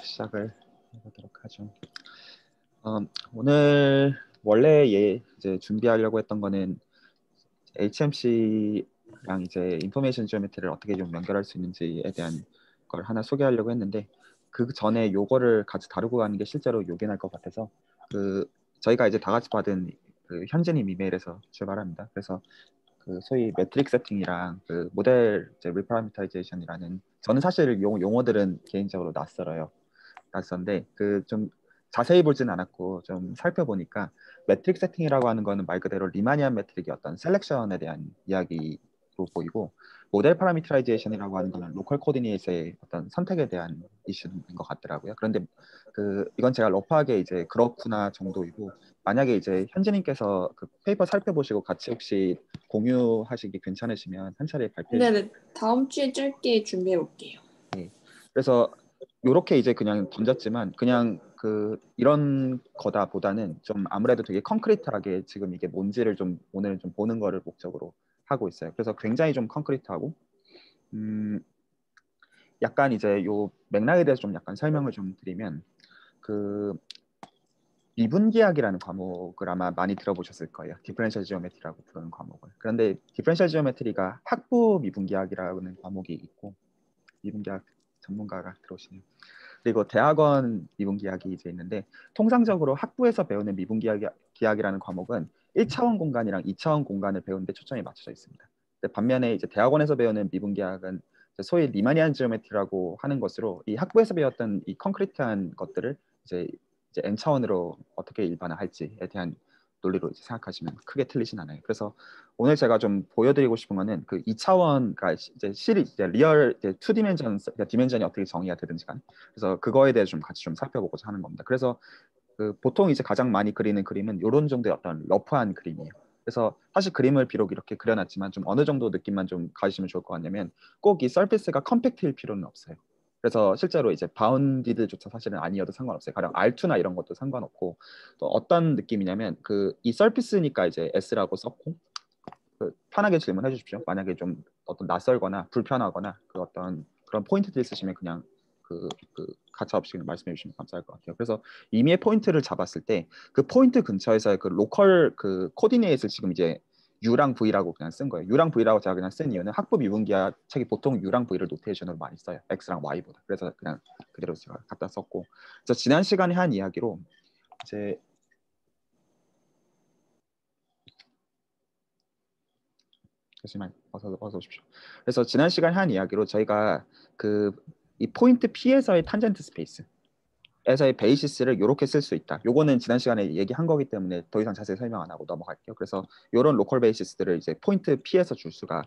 시작을 해보도록 하죠. 오늘 원래 이제 준비하려고 했던 거는 HMC랑 이제 인포메이션 지오메트리를 어떻게 좀 연결할 수 있는지에 대한 걸 하나 소개하려고 했는데, 그 전에 요거를 같이 다루고 가는 게 실제로 요긴할 것 같아서 저희가 이제 다 같이 받은 그 현진님 이메일에서 출발합니다. 그래서 그 소위 매트릭 세팅이랑 그 모델 이제 리파라미터이제이션이라는, 저는 사실 용어들은 개인적으로 낯선데 그 좀 자세히 보진 않았고 좀 살펴보니까, 매트릭 세팅이라고 하는 거는 말 그대로 리마니안 매트릭의 어떤 셀렉션에 대한 이야기로 보이고, 모델 파라미터라이제이션이라고 하는 거는 로컬 코디네이트의 어떤 선택에 대한 이슈인 것 같더라고요. 그런데 이건 제가 러프하게 이제 그렇구나 정도이고, 만약에 이제 현지님께서 그 페이퍼 살펴보시고 같이 혹시 공유하시기 괜찮으시면 한 차례 발표해 주시죠. 네네. 다음 주에 짧게 준비해 볼게요. 네. 그래서 요렇게 이제 그냥 던졌지만, 그냥 이런 거다 보다는 좀 아무래도 되게 concrete하게 지금 이게 뭔지를 좀 오늘 좀 보는 거를 목적으로 하고 있어요. 그래서 굉장히 좀 concrete하고, 약간 이제 요 맥락에 대해서 좀 약간 설명을 좀 드리면, 그 미분기하기라는 과목을 아마 많이 들어보셨을 거예요. 디퍼런셜 지오메트리라고 부르는 과목을. 그런데 디퍼런셜 지오메트리가 학부 미분기하기라는 과목이 있고, 미분기학 전문가가 들어오시네요. 그리고 대학원 미분기하기 이제 있는데, 통상적으로 학부에서 배우는 미분기하기라는 과목은 1차원 공간이랑 2차원 공간을 배우는데 초점이 맞춰져 있습니다. 근데 반면에 이제 대학원에서 배우는 미분기학은 소위 리마니안 지오메트리라고 하는 것으로, 이 학부에서 배웠던 이 concrete한 것들을 이제 N차원으로 어떻게 일반화할지에 대한 논리로 이제 생각하시면 크게 틀리진 않아요. 그래서 오늘 제가 좀 보여드리고 싶은 거는 그 2차원, 그러니까 이제 이제 리얼 이제 2디멘전, 그러니까 디멘전이 어떻게 정의가 되든지 간, 그래서 그거에 대해서 좀 같이 좀 살펴보고자 하는 겁니다. 그래서 보통 이제 가장 많이 그리는 그림은 이런 정도의 어떤 러프한 그림이에요. 그래서 사실 그림을 비록 이렇게 그려놨지만 좀 어느 정도 느낌만 좀 가지시면 좋을 것 같냐면, 꼭 이 서피스가 컴팩트일 필요는 없어요. 그래서 실제로 이제 바운디드조차 사실은 아니어도 상관없어요. 가령 R2나 이런 것도 상관없고, 또 어떤 느낌이냐면 이 서피스니까 이제 S라고 썼고, 편하게 질문해 주십시오. 만약에 좀 어떤 낯설거나 불편하거나 어떤 그런 포인트들 있으시면 그냥 가차 없이 말씀해 주시면 감사할 것 같아요. 그래서 임의의 포인트를 잡았을 때 그 포인트 근처에서의 그 로컬 코디네이트를 지금 이제 U랑 V라고 그냥 쓴 거예요. U랑 V라고 제가 그냥 쓴 이유는 학부 미분기야 책이 보통 U랑 V를 노테이션으로 많이 써요. X랑 Y보다. 그래서 그냥 그대로 제가 갖다 썼고, 그래서 지난 시간에 한 이야기로 이제 잠시만 어서 오십시오. 그래서 지난 시간에 한 이야기로 저희가 이 포인트 P에서의 탄젠트 스페이스에서의 베이시스를 이렇게 쓸 수 있다. 요거는 지난 시간에 얘기한 거기 때문에 더 이상 자세히 설명 안 하고 넘어갈게요. 그래서 이런 로컬 베이시스들을 이제 포인트 P에서 줄 수가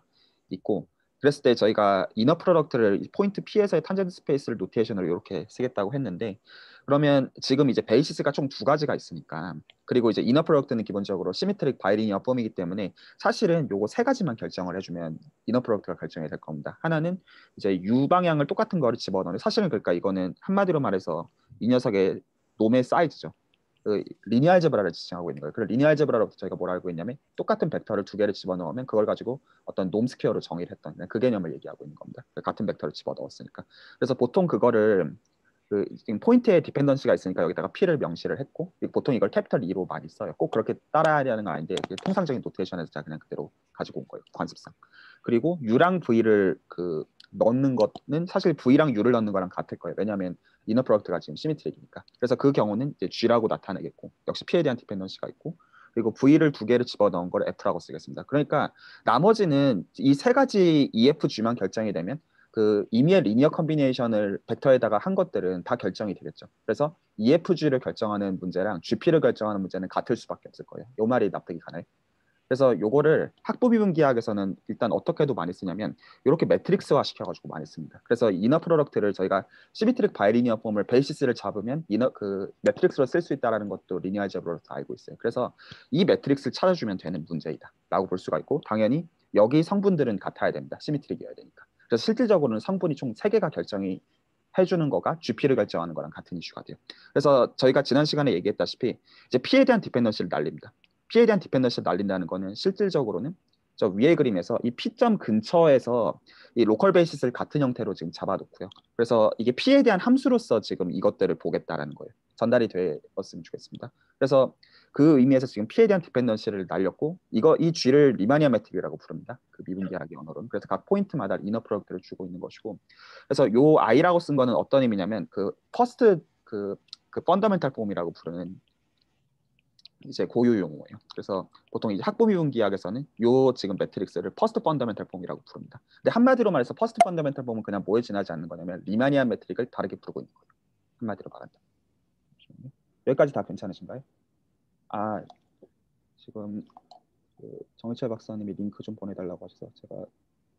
있고, 그랬을 때 저희가 이너 프로덕트를 포인트 P에서의 탄젠트 스페이스를 노테이션으로 이렇게 쓰겠다고 했는데, 그러면 지금 이제 베이시스가 총 두 가지가 있으니까, 그리고 이제 이너 프로덕트는 기본적으로 시메트릭 바이리니어 폼이기 때문에 사실은 요거 세 가지만 결정을 해주면 이너 프로덕트가 결정이 될 겁니다. 하나는 이제 U 방향을 똑같은 거를 집어넣는, 사실은 그러니까 이거는 한마디로 말해서 이 녀석의 놈의 사이즈죠. 리니어 알제브라를 지칭하고 있는 거예요. 그 리니어 알제브라로부터 저희가 뭘 알고 있냐면, 똑같은 벡터를 두 개를 집어넣으면 그걸 가지고 어떤 놈 스퀘어로 정의를 했던 그 개념을 얘기하고 있는 겁니다. 같은 벡터를 집어넣었으니까. 그래서 보통 그거를 지금 포인트에 디펜던시가 있으니까 여기다가 P를 명시를 했고, 보통 이걸 캐피털 E로 많이 써요. 꼭 그렇게 따라야 하는 건 아닌데 통상적인 노테이션에서 제가 그냥 그대로 가지고 온 거예요, 관습상. 그리고 U랑 V를 넣는 것은 사실 V랑 U를 넣는 거랑 같을 거예요. 왜냐하면 이너 프로덕트가 지금 시메트릭이니까. 그래서 그 경우는 이제 G라고 나타내겠고, 역시 P에 대한 디펜던시가 있고, 그리고 V를 두 개를 집어넣은 걸 F라고 쓰겠습니다. 그러니까 나머지는 이 세 가지 EFG만 결정이 되면 임의의 리니어 컨비네이션을 벡터에다가 한 것들은 다 결정이 되겠죠. 그래서 EFG를 결정하는 문제랑 GP를 결정하는 문제는 같을 수밖에 없을 거예요. 이 말이 납득이 가나요? 그래서 요거를 학부 미분기학에서는 일단 어떻게도 많이 쓰냐면 이렇게 매트릭스화 시켜가지고 많이 씁니다. 그래서 이너 프로덕트를 저희가 시메트릭 바이리니어 폼을 베이시스를 잡으면 매트릭스로 쓸 수 있다는 것도 리니어 알제브라로서 알고 있어요. 그래서 이 매트릭스를 찾아주면 되는 문제이다 라고 볼 수가 있고, 당연히 여기 성분들은 같아야 됩니다. 시메트릭이어야 되니까. 그래서 실질적으로는 성분이 총 3개가 결정이 해주는 거가 GP를 결정하는 거랑 같은 이슈가 돼요. 그래서 저희가 지난 시간에 얘기했다시피 이제 P에 대한 디펜던시를 날립니다. P에 대한 디펜던시를 날린다는 거는 실질적으로는 저 위에 그림에서 이 P점 근처에서 이 로컬 베이시스를 같은 형태로 지금 잡아놓고요. 그래서 이게 P에 대한 함수로서 지금 이것들을 보겠다라는 거예요. 전달이 되었으면 좋겠습니다. 그래서 그 의미에서 지금 P에 대한 디펜던시를 날렸고 이 G를 리마니아 매트릭이라고 부릅니다. 그 미분기하기 언어로는. 그래서 각 포인트마다 이너 프로덕트를 주고 있는 것이고, 그래서 요 I라고 쓴 거는 어떤 의미냐면 그 퍼스트 그 펀더멘탈 폼이라고 부르는 이제 고유 용어예요. 그래서 보통 이제 학부 미분기학에서는 요 지금 매트릭스를 퍼스트 펀더멘탈 폼이라고 부릅니다. 근데 한마디로 말해서 퍼스트 펀더멘탈 폼은 그냥 뭐에 지나지 않는 거냐면 리마니안 매트릭을 다르게 부르고 있는 거예요. 한마디로 말한다. 여기까지 다 괜찮으신가요? 아, 지금 그 정희철 박사님이 링크 좀 보내달라고 하셔서 제가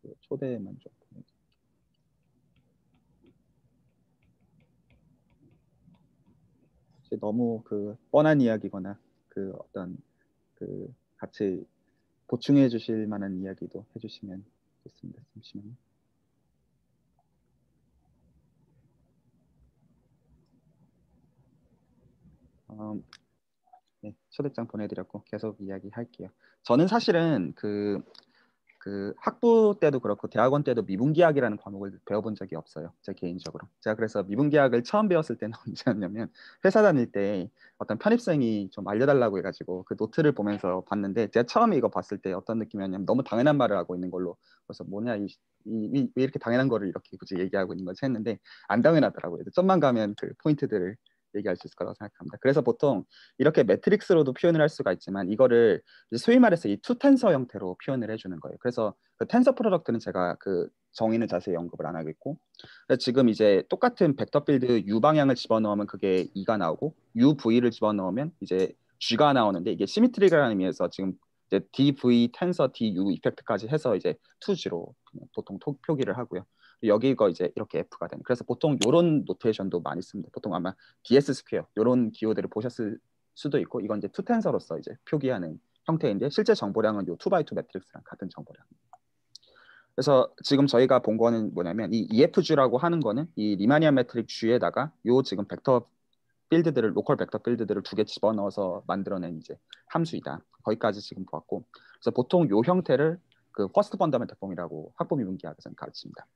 그 초대만 좀 보내드릴게요. 너무 그 뻔한 이야기거나 그 어떤 그 같이 보충해 주실 만한 이야기도 해주시면 좋겠습니다. 잠시만요. 네, 초대장 보내드렸고 계속 이야기할게요. 저는 사실은 그 학부 때도 그렇고 대학원 때도 미분기학이라는 과목을 배워본 적이 없어요. 제 개인적으로. 제가 그래서 미분기학을 처음 배웠을 때는 언제였냐면 회사 다닐 때 어떤 편입생이 좀 알려달라고 해가지고 그 노트를 보면서 봤는데 제가 처음에 이거 봤을 때 어떤 느낌이었냐면 너무 당연한 말을 하고 있는 걸로, 그래서 뭐냐 왜 이렇게 당연한 거를 이렇게 굳이 얘기하고 있는 거지 했는데 안 당연하더라고요. 좀만 가면 그 포인트들을 얘기할 수 있을 거라고 생각합니다. 그래서 보통 이렇게 매트릭스로도 표현을 할 수가 있지만 이거를 소위 말해서 이 투 텐서 형태로 표현을 해주는 거예요. 그래서 그 텐서 프로덕트는 제가 그 정의는 자세히 언급을 안 하겠고, 지금 이제 똑같은 벡터 필드 U 방향을 집어넣으면 그게 2가 나오고 UV를 집어넣으면 이제 G가 나오는데, 이게 시미트리라는 의미에서 지금 이제 DV 텐서 DU 이펙트까지 해서 이제 2G로 보통 표기를 하고요. 여기가 이제 이렇게 F가 되는. 그래서 보통 이런 노테이션도 많이 씁니다. 보통 아마 DS 스퀘어 이런 기호들을 보셨을 수도 있고, 이건 이제 투 텐서로서 이제 표기하는 형태인데 실제 정보량은 요 2x2 매트릭스랑 같은 정보량. 그래서 지금 저희가 본 거는 뭐냐면 이 EFG라고 하는 거는 이 리마니안 매트릭 G에다가 요 지금 벡터 필드들을 로컬 벡터 필드들을 두 개 집어넣어서 만들어낸 이제 함수이다. 거기까지 지금 보았고, 그래서 보통 요 형태를 그 퍼스트 펀더멘탈 폼이라고 학부 미분기학에서는 가르칩니다.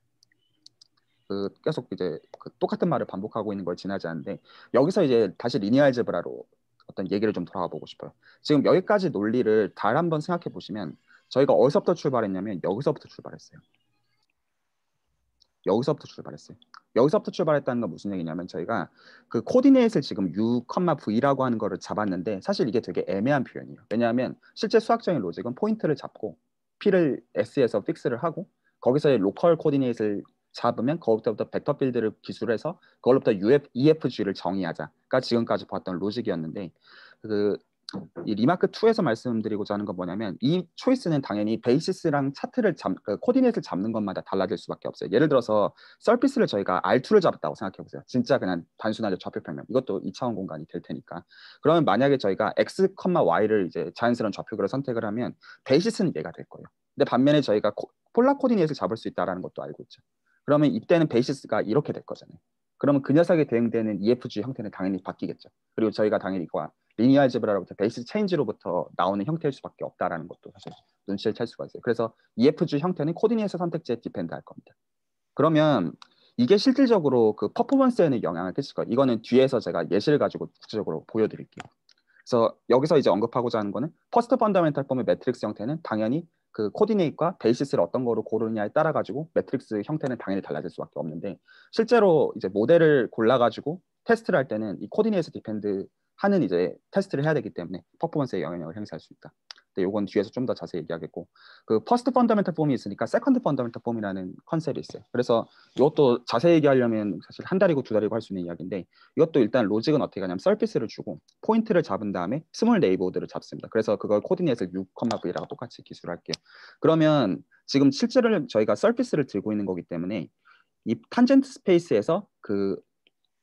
그 계속 이제 그 똑같은 말을 반복하고 있는 걸 지나지 않는데, 여기서 이제 다시 리니어 알제브라로 어떤 얘기를 좀 돌아가 보고 싶어요. 지금 여기까지 논리를 다 한번 생각해 보시면 저희가 어디서부터 출발했냐면 여기서부터 출발했어요. 여기서부터 출발했어요. 여기서부터 출발했다는 건 무슨 얘기냐면 저희가 그 코디네이트를 지금 U, V라고 하는 거를 잡았는데 사실 이게 되게 애매한 표현이에요. 왜냐하면 실제 수학적인 로직은 포인트를 잡고 P를 S에서 픽스를 하고 거기서의 로컬 코디네이트를 잡으면 거기서부터 벡터 필드를 기술해서 그걸로부터 EFG를 정의하자가 지금까지 봤던 로직이었는데, 그 이 리마크 2에서 말씀드리고자 하는 건 뭐냐면 이 초이스는 당연히 베이시스랑 차트를 코디네이트를 잡는 것마다 달라질 수밖에 없어요. 예를 들어서 서피스를 저희가 R2를 잡았다고 생각해 보세요. 진짜 그냥 단순하게 좌표평면, 이것도 2차원 공간이 될 테니까. 그러면 만약에 저희가 X, Y를 이제 자연스러운 좌표그를 선택을 하면 베이시스는 얘가 될 거예요. 근데 반면에 저희가 폴라 코디네이트를 잡을 수 있다는 것도 알고 있죠. 그러면 이때는 베이시스가 이렇게 될 거잖아요. 그러면 그 녀석에 대응되는 EFG 형태는 당연히 바뀌겠죠. 그리고 저희가 당연히 이거 리니어 알제브라로부터 베이스 체인지로부터 나오는 형태일 수밖에 없다라는 것도 사실 눈치를 챌 수가 있어요. 그래서 EFG 형태는 코디네이트 선택지에 디펜드할 겁니다. 그러면 이게 실질적으로 그 퍼포먼스에는 영향을 끼칠 거예요. 이거는 뒤에서 제가 예시를 가지고 구체적으로 보여드릴게요. 그래서 여기서 이제 언급하고자 하는 거는 퍼스트 펀더멘탈 폼의 매트릭스 형태는 당연히 그 코디네이트과 베이시스를 어떤 거로 고르느냐에 따라 가지고 매트릭스 형태는 당연히 달라질 수밖에 없는데, 실제로 이제 모델을 골라 가지고 테스트를 할 때는 이 코디네이트 디펜드 하는 이제 테스트를 해야 되기 때문에 퍼포먼스에 영향을 행사할 수 있다. 근데 이건 뒤에서 좀 더 자세히 얘기하겠고, 그 퍼스트 펀더멘탈 폼이 있으니까 세컨드 펀더멘탈 폼이라는 컨셉이 있어요. 그래서 이것도 자세히 얘기하려면 사실 한 달이고 두 달이고 할 수 있는 이야기인데, 이것도 일단 로직은 어떻게 하냐면 서피스를 주고 포인트를 잡은 다음에 스몰 네이버드를 잡습니다. 그래서 그걸 코디네이트를 6,V라고 똑같이 기술할게요. 그러면 지금 실제로 저희가 서피스를 들고 있는 거기 때문에 이 탄젠트 스페이스에서 그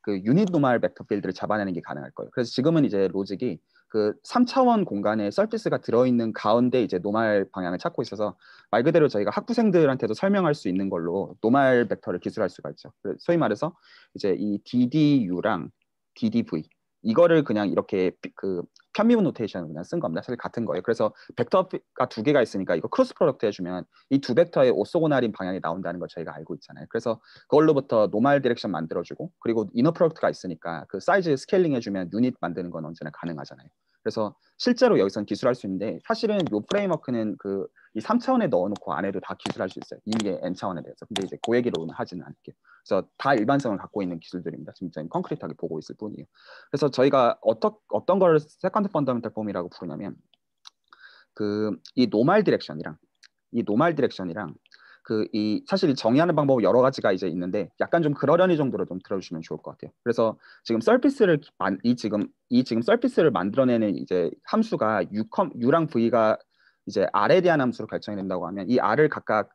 유닛 노멀 벡터 필드를 잡아내는 게 가능할 거예요. 그래서 지금은 이제 로직이 그 3차원 공간에 서피스가 들어있는 가운데 이제 노멀 방향을 찾고 있어서 말 그대로 저희가 학부생들한테도 설명할 수 있는 걸로 노멀 벡터를 기술할 수가 있죠. 소위 말해서 이제 이 DDU랑 DDV 이거를 그냥 이렇게 그 편미분 노테이션을 그냥 쓴 겁니다. 사실 같은 거예요. 그래서 벡터가 두 개가 있으니까 이거 크로스 프로덕트 해주면 이 두 벡터의 오소고날인 방향이 나온다는 걸 저희가 알고 있잖아요. 그래서 그걸로부터 노멀 디렉션 만들어주고 그리고 이너 프로덕트가 있으니까 그 사이즈 스케일링 해주면 유닛 만드는 건 언제나 가능하잖아요. 그래서 실제로 여기서는 기술할 수 있는데 사실은 이 프레임워크는 그 이 3차원에 넣어놓고 안 해도 다 기술할 수 있어요. 이게 N차원에 대해서. 근데 이제 그 얘기로는 하지는 않을게요. 그래서 다 일반성을 갖고 있는 기술들입니다. 지금 저희는 콘크리트하게 보고 있을 뿐이에요. 그래서 저희가 어떤 걸 세컨드 펀더멘탈 폼이라고 부르냐면 그 이 노멀 디렉션이랑 그 이 사실 이 정의하는 방법 여러 가지가 이제 있는데 약간 좀 그러려니 정도로 좀 들어주시면 좋을 것 같아요. 그래서 지금 서피스를 이 지금 서피스를 만들어내는 이제 함수가 u랑 v가 이제 r에 대한 함수로 결정이 된다고 하면 이 r을 각각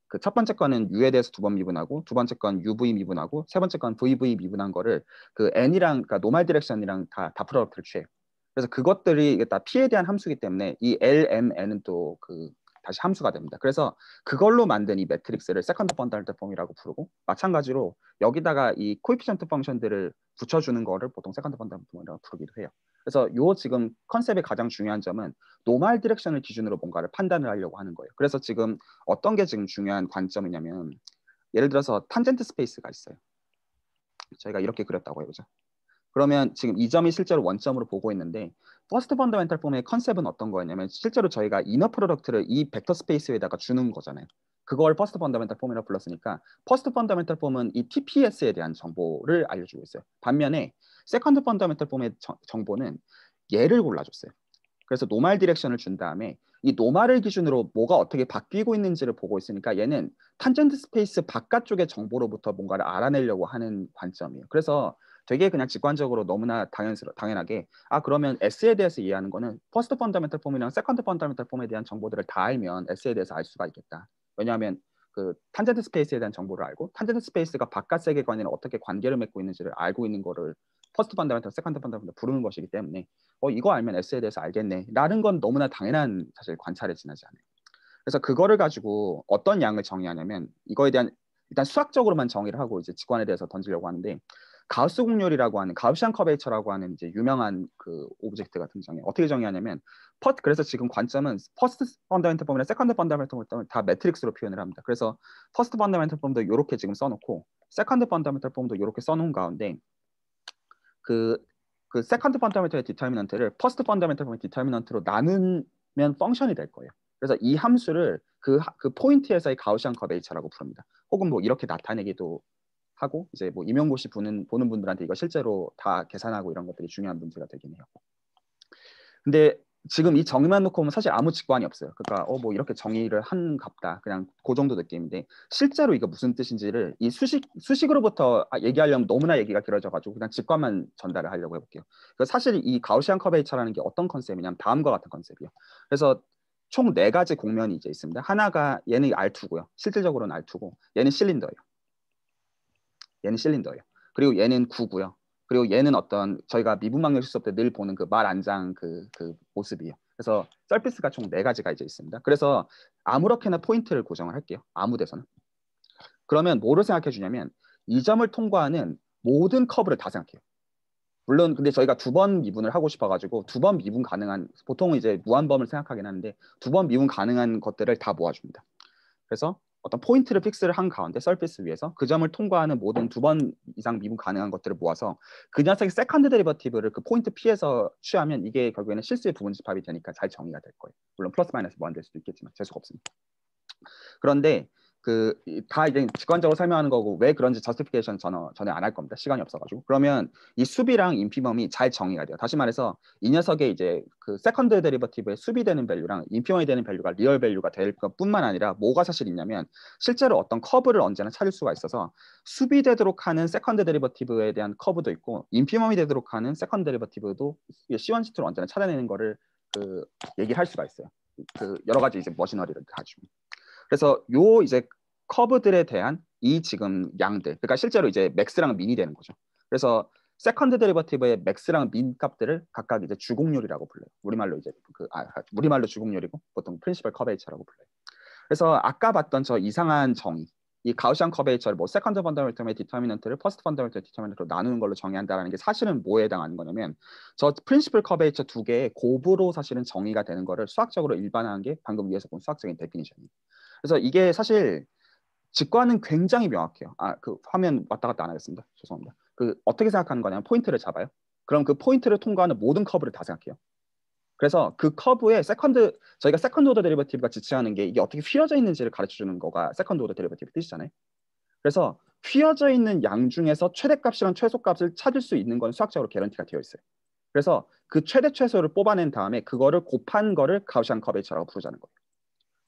그 첫 번째 거는 u에 대해서 두 번 미분하고 두 번째 건 uv 미분하고 세 번째 건 vv 미분한 거를 그 n이랑 그러니까 노멀 디렉션이랑 다 프로덕트를 취해요. 그래서 그것들이 다 p에 대한 함수이기 때문에 이 l, m, n은 또 그 다시 함수가 됩니다. 그래서 그걸로 만든 이 매트릭스를 세컨드 펀더멘탈 폼이라고 부르고 마찬가지로 여기다가 이 코에피션트 펑션들을 붙여주는 거를 보통 세컨드 펀더멘탈 폼이라고 부르기도 해요. 그래서 요 지금 컨셉의 가장 중요한 점은 노멀 디렉션을 기준으로 뭔가를 판단을 하려고 하는 거예요. 그래서 지금 어떤 게 지금 중요한 관점이냐면 예를 들어서 탄젠트 스페이스가 있어요. 저희가 이렇게 그렸다고 해보죠. 그러면 지금 이 점이 실제로 원점으로 보고 있는데 퍼스트 펀더멘탈 폼의 컨셉은 어떤 거였냐면 실제로 저희가 이너 프로덕트를 이 벡터 스페이스에다가 주는 거잖아요. 그걸 퍼스트 펀더멘탈 폼이라고 불렀으니까 퍼스트 펀더멘탈 폼은 이 TPS에 대한 정보를 알려주고 있어요. 반면에 세컨드 펀더멘탈 폼의 정보는 얘를 골라줬어요. 그래서 노멀 디렉션을 준 다음에 이 노멀을 기준으로 뭐가 어떻게 바뀌고 있는지를 보고 있으니까 얘는 탄젠트 스페이스 바깥쪽의 정보로부터 뭔가를 알아내려고 하는 관점이에요. 그래서 되게 그냥 직관적으로 너무나 당연하게 그러면 S에 대해서 이해하는 거는 퍼스트 펀더멘탈 폼이랑 세컨드 펀더멘탈 폼에 대한 정보들을 다 알면 S에 대해서 알 수가 있겠다. 왜냐하면 그 탄젠트 스페이스에 대한 정보를 알고 탄젠트 스페이스가 바깥 세계관이랑 어떻게 관계를 맺고 있는지를 알고 있는 거를 퍼스트 펀더멘탈, 세컨드 펀더멘탈 부르는 것이기 때문에 이거 알면 S에 대해서 알겠네 라는 건 너무나 당연한 사실 관찰에 지나지 않아요. 그래서 그거를 가지고 어떤 양을 정의하냐면 이거에 대한 일단 수학적으로만 정의를 하고 이제 직관에 대해서 던지려고 하는데 가우스 곡률이라고 하는 가우시안 커베이처라고 하는 이제 유명한 그 오브젝트가 등장해요. 어떻게 정의하냐면 그래서 지금 관점은 퍼스트 펀더멘탈 폼이나 세컨드 펀더멘탈 폼을 다 매트릭스로 표현을 합니다. 그래서 퍼스트 펀더멘탈 폼도 이렇게 지금 써놓고 세컨드 펀더멘탈 폼도 이렇게 써놓은 가운데 그 세컨드 펀더멘탈의 디터미넌트를 퍼스트 펀더멘탈 폼의 디터미넌트로 나누면 펑션이 될 거예요. 그래서 이 함수를 그 포인트에서의 가우시안 커베이처라고 부릅니다. 혹은 뭐 이렇게 나타내기도 하고 이제 뭐 임용고시 보는 분들한테 이거 실제로 다 계산하고 이런 것들이 중요한 문제가 되긴 해요. 근데 지금 이 정의만 놓고 보면 사실 아무 직관이 없어요. 그러니까 뭐 이렇게 정의를 한갑다 그냥 그 정도 느낌인데 실제로 이거 무슨 뜻인지를 이 수식으로부터 얘기하려면 너무나 얘기가 길어져가지고 그냥 직관만 전달을 하려고 해볼게요. 그래서 사실 이 가우시안 커베이처라는 게 어떤 컨셉이냐면 다음과 같은 컨셉이에요. 그래서 총 4가지 곡면이 이제 있습니다. 하나가 얘는 R2고요. 실질적으로는 R2고 얘는 실린더예요. 그리고 얘는 9고요. 그리고 얘는 어떤 저희가 미분방정 실습 때 늘 보는 그 말 안장 그 모습이에요. 그래서 서피스가 총 4가지가 이제 있습니다. 그래서 아무렇게나 포인트를 고정을 할게요. 아무 데서나. 그러면 뭐를 생각해 주냐면 이 점을 통과하는 모든 커브를 다 생각해요. 물론 근데 저희가 2번 미분을 하고 싶어가지고 2번 미분 가능한 보통은 이제 무한범을 생각하긴 하는데 2번 미분 가능한 것들을 다 모아줍니다. 그래서 어떤 포인트를 픽스를 한 가운데 서피스 위에서 그 점을 통과하는 모든 2번 이상 미분 가능한 것들을 모아서 그 녀석의 세컨드 데리버티브를 그 포인트 P에서 취하면 이게 결국에는 실수의 부분 집합이 되니까 잘 정의가 될 거예요. 물론 플러스 마이너스 무한될 수도 있겠지만 재수가 없으니까. 그런데 다 이제 직관적으로 설명하는 거고 왜 그런지 저스티피케이션 전에 안 할 겁니다. 시간이 없어가지고. 그러면 이 수비랑 인피멈이 잘 정의가 돼요. 다시 말해서 이 녀석의 이제 그 세컨드 데리버티브의 수비되는 밸류랑 인피멈이 되는 밸류가 리얼 밸류가 될 것뿐만 아니라 뭐가 사실 있냐면 실제로 어떤 커브를 언제나 찾을 수가 있어서 수비되도록 하는 세컨드 데리버티브에 대한 커브도 있고 인피멈이 되도록 하는 세컨드 데리버티브도 C1, C2로 언제나 찾아내는 거를 얘기할 수가 있어요. 여러 가지 이제 머신너리를 가지고. 그래서 요 이제 커브들에 대한 이 지금 양들, 그러니까 실제로 이제 맥스랑 민이 되는 거죠. 그래서 세컨드 데리버티브의 맥스랑 민 값들을 각각 이제 주곡률이라고 불러요. 우리말로 이제 우리말로 주곡률이고 보통 프린시플 커베이처라고 불러요. 그래서 아까 봤던 저 이상한 정의, 이 가우시안 커베이처를 뭐 세컨드 펀더멘털의 디터미넌트를 퍼스트 펀더멘털 디터미넌트로 나누는 걸로 정의한다는 게 사실은 뭐에 해당하는 거냐면 저 프린시플 커베이처 두 개의 곱으로 사실은 정의가 되는 거를 수학적으로 일반화한 게 방금 위에서 본 수학적인 데피니션이에요. 그래서 이게 사실 직관은 굉장히 명확해요. 그 화면 왔다 갔다 안 하겠습니다. 죄송합니다. 그 어떻게 생각하는 거냐면 포인트를 잡아요. 그럼 그 포인트를 통과하는 모든 커브를 다 생각해요. 그래서 그 커브에 저희가 세컨드 오더 데리버티브가 지칭하는 게 이게 어떻게 휘어져 있는지를 가르쳐 주는 거가 세컨드 오더 데리버티브 뜻이잖아요. 그래서 휘어져 있는 양 중에서 최대값이랑 최소값을 찾을 수 있는 건 수학적으로 개런티가 되어 있어요. 그래서 그 최대 최소를 뽑아낸 다음에 그거를 곱한 거를 가우시안 커베이처라고 부르자는 거예요.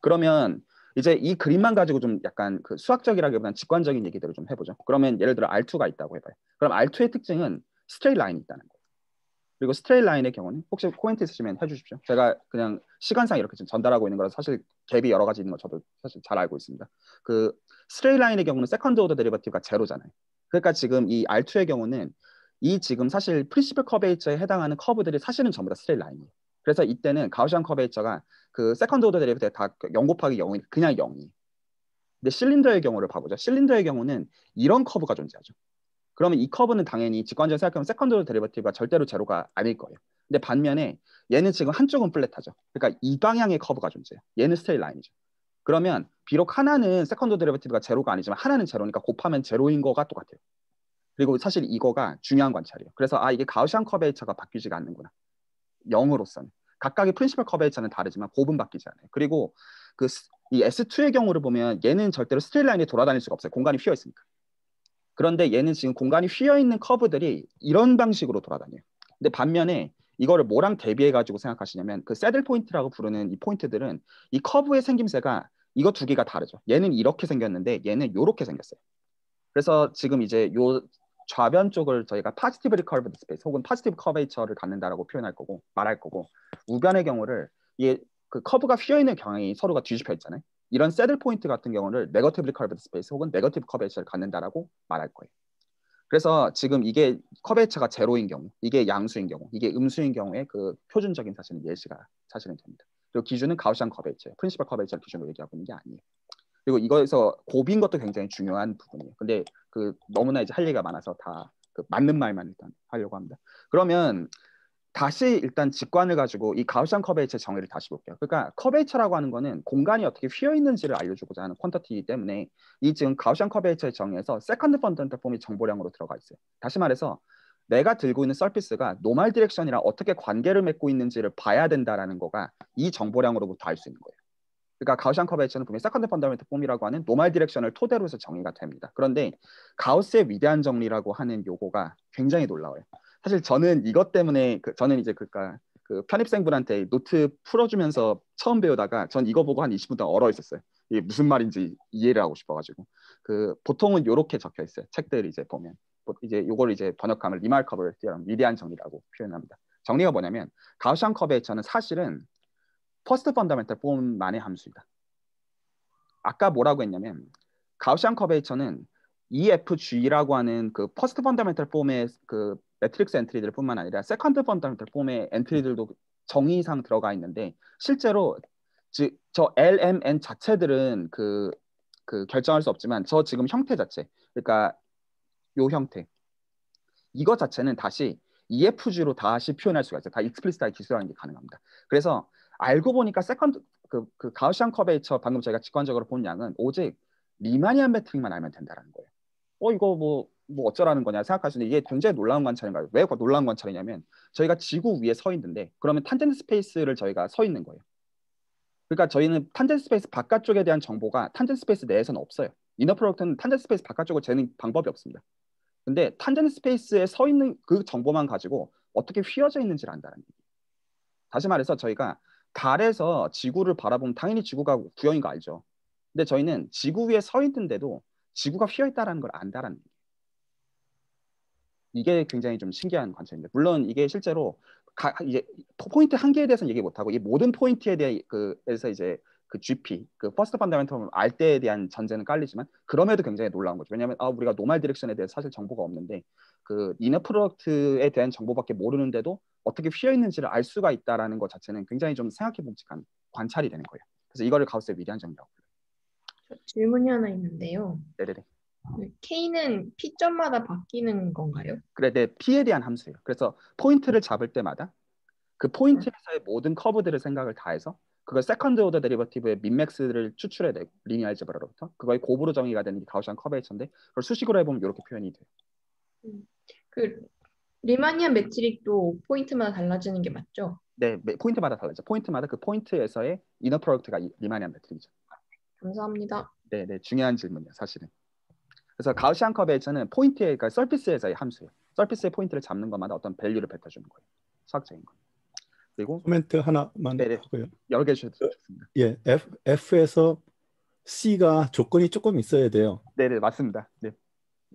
그러면 이제 이 그림만 가지고 좀 약간 그 수학적이라기보다는 직관적인 얘기들을 좀 해보죠. 그러면 예를 들어 R2가 있다고 해봐요. 그럼 R2의 특징은 스트레이트 라인이 있다는 거예요. 그리고 스트레이트 라인의 경우는 혹시 코멘트 있으시면 해주십시오. 제가 그냥 시간상 이렇게 좀 전달하고 있는 거라 사실 갭이 여러 가지 있는 거 저도 사실 잘 알고 있습니다. 그 스트레이트 라인의 경우는 세컨드 오더 데리버티브가 제로잖아요. 그러니까 지금 이 R2의 경우는 이 지금 사실 프린시플 커베이처에 해당하는 커브들이 사실은 전부 다 스트레이트 라인이에요. 그래서 이때는 가우시안 커베이처가 그 세컨드 오더 데리버티브 다 0 곱하기 0이 그냥 0이에요. 근데 실린더의 경우를 봐보죠. 실린더의 경우는 이런 커브가 존재하죠. 그러면 이 커브는 당연히 직관적으로 생각하면 세컨드 오더 데리버티브가 절대로 제로가 아닐 거예요. 근데 반면에 얘는 지금 한쪽은 플랫하죠. 그러니까 이 방향의 커브가 존재해요. 얘는 스트레이트 라인이죠. 그러면 비록 하나는 세컨드 오더 데리버티브가 제로가 아니지만 하나는 제로니까 곱하면 제로인 거가 똑같아요. 그리고 사실 이거가 중요한 관찰이에요. 그래서 이게 가우시안 커베이처가 바뀌지가 않는구나. 0으로서는. 각각의 프린시플 커베이처는 다르지만 곱은 바뀌지 않아요. 그리고 이 S2의 경우를 보면 얘는 절대로 스트레이트 라인에 돌아다닐 수가 없어요. 공간이 휘어 있으니까. 그런데 얘는 지금 공간이 휘어 있는 커브들이 이런 방식으로 돌아다녀요. 근데 반면에 이거를 뭐랑 대비해 가지고 생각하시냐면 그 새들 포인트라고 부르는 이 포인트들은 이 커브의 생김새가 이거 두 개가 다르죠. 얘는 이렇게 생겼는데 얘는 이렇게 생겼어요. 그래서 지금 이제 요 좌변 쪽을 저희가 파지티브리 커브드 스페이스 혹은 파지티브 커베이처를 갖는다라고 표현할 거고 말할 거고 우변의 경우를 이게 그 커브가 휘어 있는 경향이 서로가 뒤집혀 있잖아요. 이런 새들 포인트 같은 경우를 네거티브리 커브드 스페이스 혹은 네거티브 커베이처를 갖는다라고 말할 거예요. 그래서 지금 이게 커베이처가 제로인 경우, 이게 양수인 경우, 이게 음수인 경우에 그 표준적인 사실은 예시가 사실은 됩니다. 그리고 기준은 가우시안 커베이처, 프린시플 커베이처를 기준으로 얘기하고 있는 게 아니에요. 그리고 이거에서 곱인 것도 굉장히 중요한 부분이에요. 근데 그 너무나 이제 할 얘기가 많아서 다 그 맞는 말만 일단 하려고 합니다. 그러면 다시 일단 직관을 가지고 이 가우시안 커베이처 정의를 다시 볼게요. 그러니까 커베이처라고 하는 거는 공간이 어떻게 휘어 있는지를 알려주고자 하는 퀀터티이기 때문에 이 지금 가우시안 커베이처의 정의에서 세컨드 펀더멘털 폼이 정보량으로 들어가 있어요. 다시 말해서 내가 들고 있는 서피스가 노멀 디렉션이랑 어떻게 관계를 맺고 있는지를 봐야 된다라는 거가 이 정보량으로부터 알 수 있는 거예요. 그러니까 가우시안 커베이처는 분명히 세컨드 펀더멘털 폼이라고 하는 노멀 디렉션을 토대로 해서 정의가 됩니다. 그런데 가우스의 위대한 정리라고 하는 요거가 굉장히 놀라워요. 사실 저는 이것 때문에 저는 이제 그 편입생분한테 노트 풀어주면서 처음 배우다가 전 이거 보고 한 20분 동안 얼어 있었어요. 이게 무슨 말인지 이해를 하고 싶어가지고 그 보통은 이렇게 적혀 있어요. 책들 이제 보면 이제 요걸 이제 번역하면 리마커블 티어럼 위대한 정리라고 표현합니다. 정리가 뭐냐면 가우시안 커베이처는 사실은 퍼스트 펀더멘털 폼만의 함수이다. 아까 뭐라고 했냐면 가우시안 커베이처는 EFG라고 하는 그 퍼스트 펀더멘털 폼의 그 매트릭스 엔트리들 뿐만 아니라 세컨드 펀더멘털 폼의 엔트리들도 정의상 들어가 있는데 실제로 저 LMN 자체들은 그 결정할 수 없지만 저 지금 형태 자체 그러니까 요 형태 이거 자체는 다시 EFG로 다시 표현할 수가 있어요. 다 익스플리시트하게 기술하는 게 가능합니다. 그래서 알고 보니까 그 가우시안 커베이처 방금 저희가 직관적으로 본 양은 오직 리마니안 매트릭만 알면 된다는 거예요. 이거 뭐 어쩌라는 거냐 생각할 수 있는데 이게 굉장히 놀라운 관찰인가요? 왜 놀라운 관찰이냐면 저희가 지구 위에 서 있는데 그러면 탄젠트 스페이스를 저희가 서 있는 거예요. 그러니까 저희는 탄젠트 스페이스 바깥쪽에 대한 정보가 탄젠트 스페이스 내에서는 없어요. 이너 프로덕트는 탄젠트 스페이스 바깥쪽을 재는 방법이 없습니다. 근데 탄젠트 스페이스에 서 있는 그 정보만 가지고 어떻게 휘어져 있는지를 안다는 얘기예요. 다시 말해서 저희가 달에서 지구를 바라보면 당연히 지구가 구형인 거 알죠. 근데 저희는 지구 위에 서 있는데도 지구가 휘어 있다는 걸 안다라는 얘기예요. 이게 굉장히 좀 신기한 관점입니다. 물론 이게 실제로 이제 포인트 한 개에 대해서는 얘기 못하고 이 모든 포인트에 대해 그래서 이제 그 GP, 그 퍼스트 펀더멘털 알 때에 대한 전제는 깔리지만 그럼에도 굉장히 놀라운 거죠. 왜냐하면 우리가 노멀 디렉션에 대해서 사실 정보가 없는데 그 이너 프로덕트에 대한 정보밖에 모르는데도 어떻게 휘어 있는지를 알 수가 있다라는 것 자체는 굉장히 좀 생각해 봄직한 관찰이 되는 거예요. 그래서 이거를 가우스의 위대한 정리라고 불러요. 저 질문이 하나 있는데요. 네네네. 그 K는 P점마다 바뀌는 건가요? 그래, 네, P에 대한 함수예요. 그래서 포인트를 잡을 때마다 그 포인트에서의 모든 커브들을 생각을 다해서 그걸 세컨드 오더 데리버티브의 민맥스를 추출해내고 리니어 알제브라로부터 그거의 곱으로 정의가 되는 게 가우시안 커베이처인데 그걸 수식으로 해보면 이렇게 표현이 돼요. 음, 그 리마니안 매트릭도 포인트마다 달라지는 게 맞죠? 네, 포인트마다 달라져. 포인트마다 그 포인트에서의 이너 프로덕트가 리마니안 매트릭이죠. 감사합니다. 네, 네, 중요한 질문이에요, 사실은. 그래서 가우시안 커베이처는 포인트에, 그러니까 서피스에서의 함수예요. 서피스의 포인트를 잡는 것마다 어떤 밸류를 뱉어주는 거예요. 수학적인 거. 그리고 코멘트 하나만 네네 하고요. 여러 개 주셔도 좋습니다. 예, F에서 C가 조건이 조금 있어야 돼요. 네네 맞습니다. 네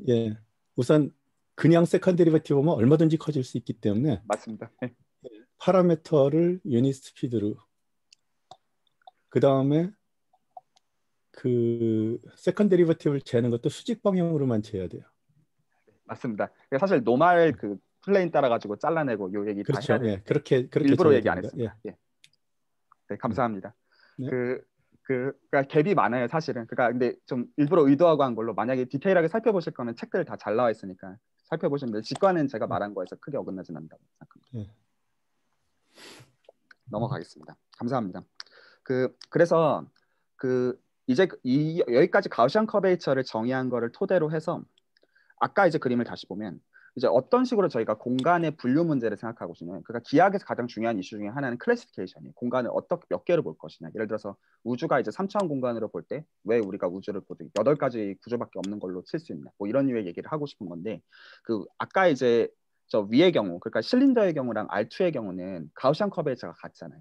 예, 우선 그냥 세컨 데리베티브 보면 얼마든지 커질 수 있기 때문에 맞습니다. 네. 파라메터를 유닛 스피드로, 그 다음에 그 세컨 데리베티브를 재는 것도 수직 방향으로만 재야 돼요. 맞습니다. 사실 노말 그 플레인 따라 가지고 잘라내고 요 얘기 다 그렇죠. 해야 예, 되는데 그렇게 일부러 재야 얘기 안 됩니다. 했습니다. 예. 예. 네, 감사합니다. 네. 그러니까 갭이 많아요, 사실은. 그러니까 근데 좀 일부러 의도하고 한 걸로 만약에 디테일하게 살펴보실 거면 책들 다 잘 나와 있으니까 살펴보시면 돼요. 직관은 제가 말한 거에서 크게 어긋나진 않는다고 생각합니다. 예. 넘어가겠습니다. 감사합니다. 그래서 이제 여기까지 가우시안 커베이처를 정의한 거를 토대로 해서 아까 이제 그림을 다시 보면 이제 어떤 식으로 저희가 공간의 분류 문제를 생각하고 있으면 그러니까 기하학에서 가장 중요한 이슈 중에 하나는 클래시피케이션이에요. 공간을 어떻게 몇 개로 볼 것이냐. 예를 들어서 우주가 이제 3차원 공간으로 볼 때 왜 우리가 우주를 보도 8가지 구조밖에 없는 걸로 칠 수 있냐. 뭐 이런 류의 얘기를 하고 싶은 건데 아까 이제 저 위의 경우 그러니까 실린더의 경우랑 R2의 경우는 가우시안 커베이처가 같잖아요.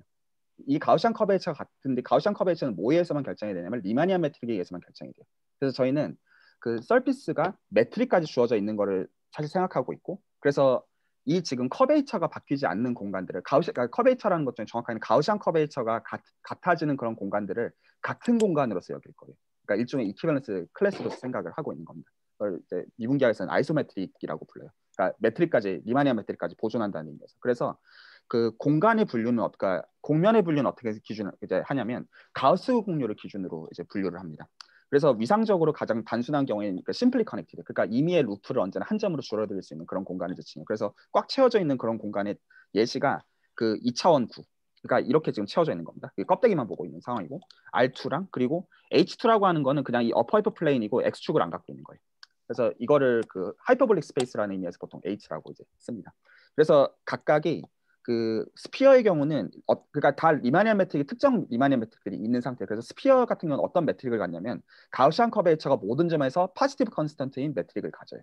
이 가우시안 커베이처가 같은데 가우시안 커베이처는 뭐에 의해서만 결정이 되냐면 리마니안 매트릭에 의해서만 결정이 돼요. 그래서 저희는 그 서피스가 매트릭까지 주어져 있는 거를 사실 생각하고 있고 그래서 이 지금 커베이처가 바뀌지 않는 공간들을 그러니까 커베이처라는 것 중에 정확하게 가우시안 커베이처가 같아지는 그런 공간들을 같은 공간으로서 여길 거예요. 그러니까 일종의 이퀴밸런스 클래스로서 생각을 하고 있는 겁니다. 그걸 이제 미분기하에서는 아이소메트릭이라고 불러요. 그러니까 매트릭까지 리마니안 매트릭까지 보존한다는 의미에서. 그래서 그 공간의 분류는 그러니까 공면의 분류는 어떻게 기준을 이제 하냐면 가우스 공률을 기준으로 이제 분류를 합니다. 그래서 위상적으로 가장 단순한 경우에는 심플리 커넥티드, 그러니까 임의의 루프를 언제나 한 점으로 줄어들 수 있는 그런 공간을 지칭해요. 그래서 꽉 채워져 있는 그런 공간의 예시가 그 2차원 구, 그러니까 이렇게 지금 채워져 있는 겁니다. 껍데기만 보고 있는 상황이고 R2랑 그리고 H2라고 하는 거는 그냥 이 어퍼 하이퍼 플레인이고 X축을 안 갖고 있는 거예요. 그래서 이거를 그 하이퍼볼릭 스페이스라는 의미에서 보통 H라고 이제 씁니다. 그래서 각각이 그 스피어의 경우는 그러니까 다 리마니안 매트릭이 특정 리마니안 매트릭들이 있는 상태. 그래서 스피어 같은 경우는 어떤 매트릭을 갖냐면 가우시안 커베이처가 모든 점에서 파지티브 컨스턴트인 매트릭을 가져요.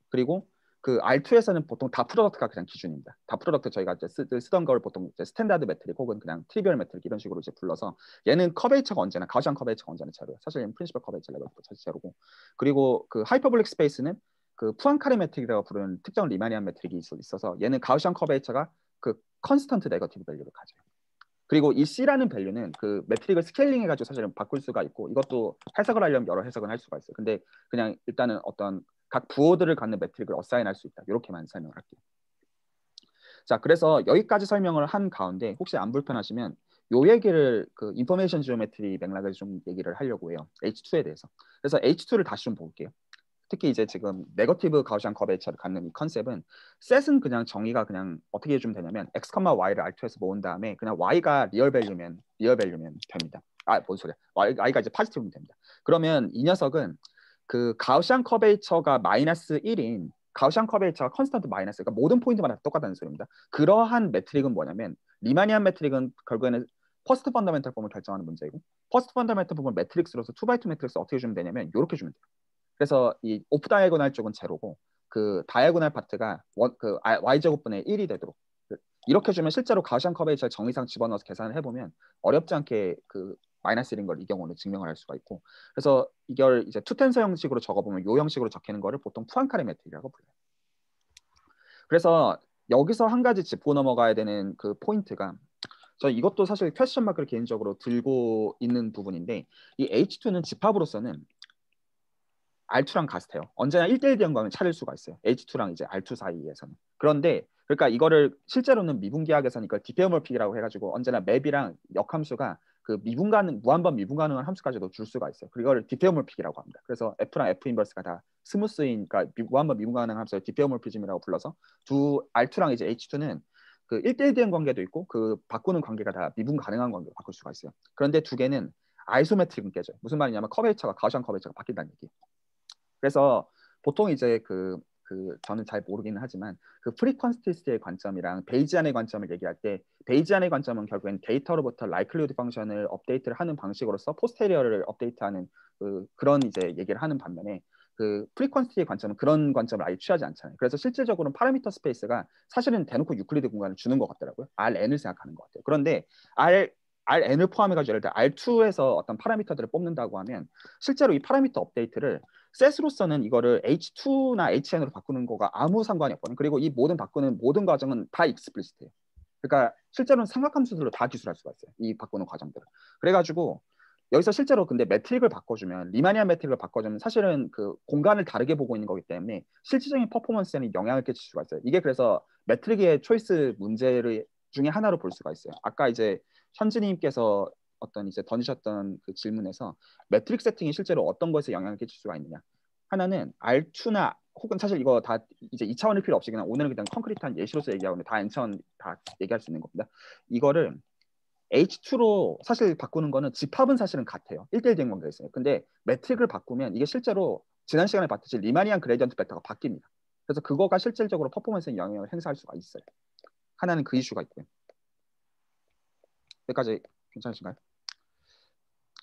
그리고 그 R2에서는 보통 다 프로덕트가 그냥 기준입니다. 다 프로덕트 저희가 이제 쓰던 걸 보통 이제 스탠다드 매트릭 혹은 그냥 트리비얼 매트릭 이런 식으로 이제 불러서 얘는 커베이처가 언제나 가우시안 커베이처가 언제나 제로예요. 사실 얘는 프린시플 커베이처 레벨부터 사실 제로고 그리고 그 하이퍼볼릭 스페이스는 그 푸앙카레 매트릭이라고 부르는 특정 리마니안 매트릭이 있어서 얘는 가우시안 커베이처가 그 컨스턴트 네거티브 밸류를 가져요. 그리고 이 C라는 밸류는 그 매트릭을 스케일링 해가지고 사실은 바꿀 수가 있고 이것도 해석을 하려면 여러 해석은 할 수가 있어요. 근데 그냥 일단은 어떤 각 부호들을 갖는 매트릭을 어사인할 수 있다. 이렇게만 설명을 할게요. 자, 그래서 여기까지 설명을 한 가운데 혹시 안 불편하시면 요 얘기를 그 인포메이션 지오메트리 맥락을 좀 얘기를 하려고 해요. H2에 대해서. 그래서 H2를 다시 좀 볼게요. 특히 이제 지금 네거티브 가우시안 커베이처를 갖는 이 컨셉은 셋은 그냥 정의가 그냥 어떻게 해주면 되냐면 x, y를 R2에서 모은 다음에 그냥 y가 리얼 밸류면 됩니다. 뭔 소리야? y가 이제 파지티브면 됩니다. 그러면 이 녀석은 그 가우시안 커베이처가 마이너스 1인 가우시안 커베이처가 컨스턴트 마이너스, 그러니까 모든 포인트마다 똑같다는 소리입니다. 그러한 매트릭은 뭐냐면 리마니안 매트릭은 결국에는 퍼스트 펀더멘탈 폼을 결정하는 문제이고 퍼스트 펀더멘탈 폼을 매트릭스로서 2x2 매트릭스 어떻게 주면 되냐면 이렇게 주면 돼요. 그래서 이 오프 다이아고날 쪽은 제로고 그 다이아고날 파트가 y 제곱분의 1이 되도록 이렇게 주면 실제로 가우시안 커베이처 정의상 집어넣어서 계산을 해보면 어렵지 않게 그 마이너스 1인 걸 이 경우는 증명을 할 수가 있고 그래서 이걸 이제 투텐서 형식으로 적어보면 요 형식으로 적히는 거를 보통 푸앙카레 매트릭이라고 불러요. 그래서 여기서 한 가지 짚고 넘어가야 되는 그 포인트가 저 이것도 사실 퀘스천 마크를 개인적으로 들고 있는 부분인데 이 H2는 집합으로서는 R2랑 같아요. 언제나 1대1 대응관을 찾을 수가 있어요. H2랑 이제 R2 사이에서는. 그런데 그러니까 이거를 실제로는 미분기학에서는 이걸 디페어몰픽이라고 해가지고 언제나 맵이랑 역함수가 그 무한번 미분 가능한 함수까지도 줄 수가 있어요. 그걸 디페어몰픽이라고 합니다. 그래서 F랑 F 인버스가 다 스무스인, 그러니까 무한번 미분 가능한 함수를 디페어몰피즘이라고 불러서 R2랑 이제 H2는 그 1대1 대응 관계도 있고 그 바꾸는 관계가 다 미분 가능한 관계로 바꿀 수가 있어요. 그런데 두 개는 아이소메트릭은 깨져요. 무슨 말이냐면 커베이처가 가우시안 커베이처가 바뀐다는 얘기. 그래서 보통 이제 저는 잘 모르기는 하지만 그 프리퀀티티의 관점이랑 베이지안의 관점을 얘기할 때 베이지안의 관점은 결국엔 데이터로부터 라이클리후드 펑션을 업데이트를 하는 방식으로서 포스테리어를 업데이트하는 그런 이제 얘기를 하는 반면에 그 프리퀀티티의 관점은 그런 관점을 아예 취하지 않잖아요. 그래서 실질적으로는 파라미터 스페이스가 사실은 대놓고 유클리드 공간을 주는 것 같더라고요. Rn을 생각하는 것 같아요. 그런데 Rn을 포함해가지고 예를 들어 R2에서 어떤 파라미터들을 뽑는다고 하면 실제로 이 파라미터 업데이트를 셋으로서는 이거를 H2나 HN으로 바꾸는 거가 아무 상관이 없거든요. 그리고 이 바꾸는 모든 과정은 다 익스플리시트해요. 그러니까 실제로는 삼각함수들로 다 기술할 수가 있어요. 이 바꾸는 과정들을. 그래가지고 여기서 실제로 근데 매트릭을 바꿔주면 리마니안 매트릭을 바꿔주면 사실은 그 공간을 다르게 보고 있는 거기 때문에 실질적인 퍼포먼스에는 영향을 끼칠 수가 있어요. 이게 그래서 매트릭의 초이스 문제를 중에 하나로 볼 수가 있어요. 아까 이제 현진님께서 어떤 이제 던지셨던 그 질문에서 매트릭 세팅이 실제로 어떤 것에 영향을 끼칠 수가 있느냐. 하나는 R2나 혹은 사실 이거 다 이제 2차원일 필요 없이 그냥 오늘은 그냥 컨크리트한 예시로서 얘기하고 다 N차원 다 얘기할 수 있는 겁니다. 이거를 H2로 사실 바꾸는 거는 집합은 사실은 같아요. 1대1 대응 관계가 있어요. 근데 매트릭을 바꾸면 이게 실제로 지난 시간에 봤듯이 리마니안 그레디언트 벡터가 바뀝니다. 그래서 그거가 실질적으로 퍼포먼스에 영향을 행사할 수가 있어요. 하나는 그 이슈가 있고요. 여기까지 괜찮으신가요?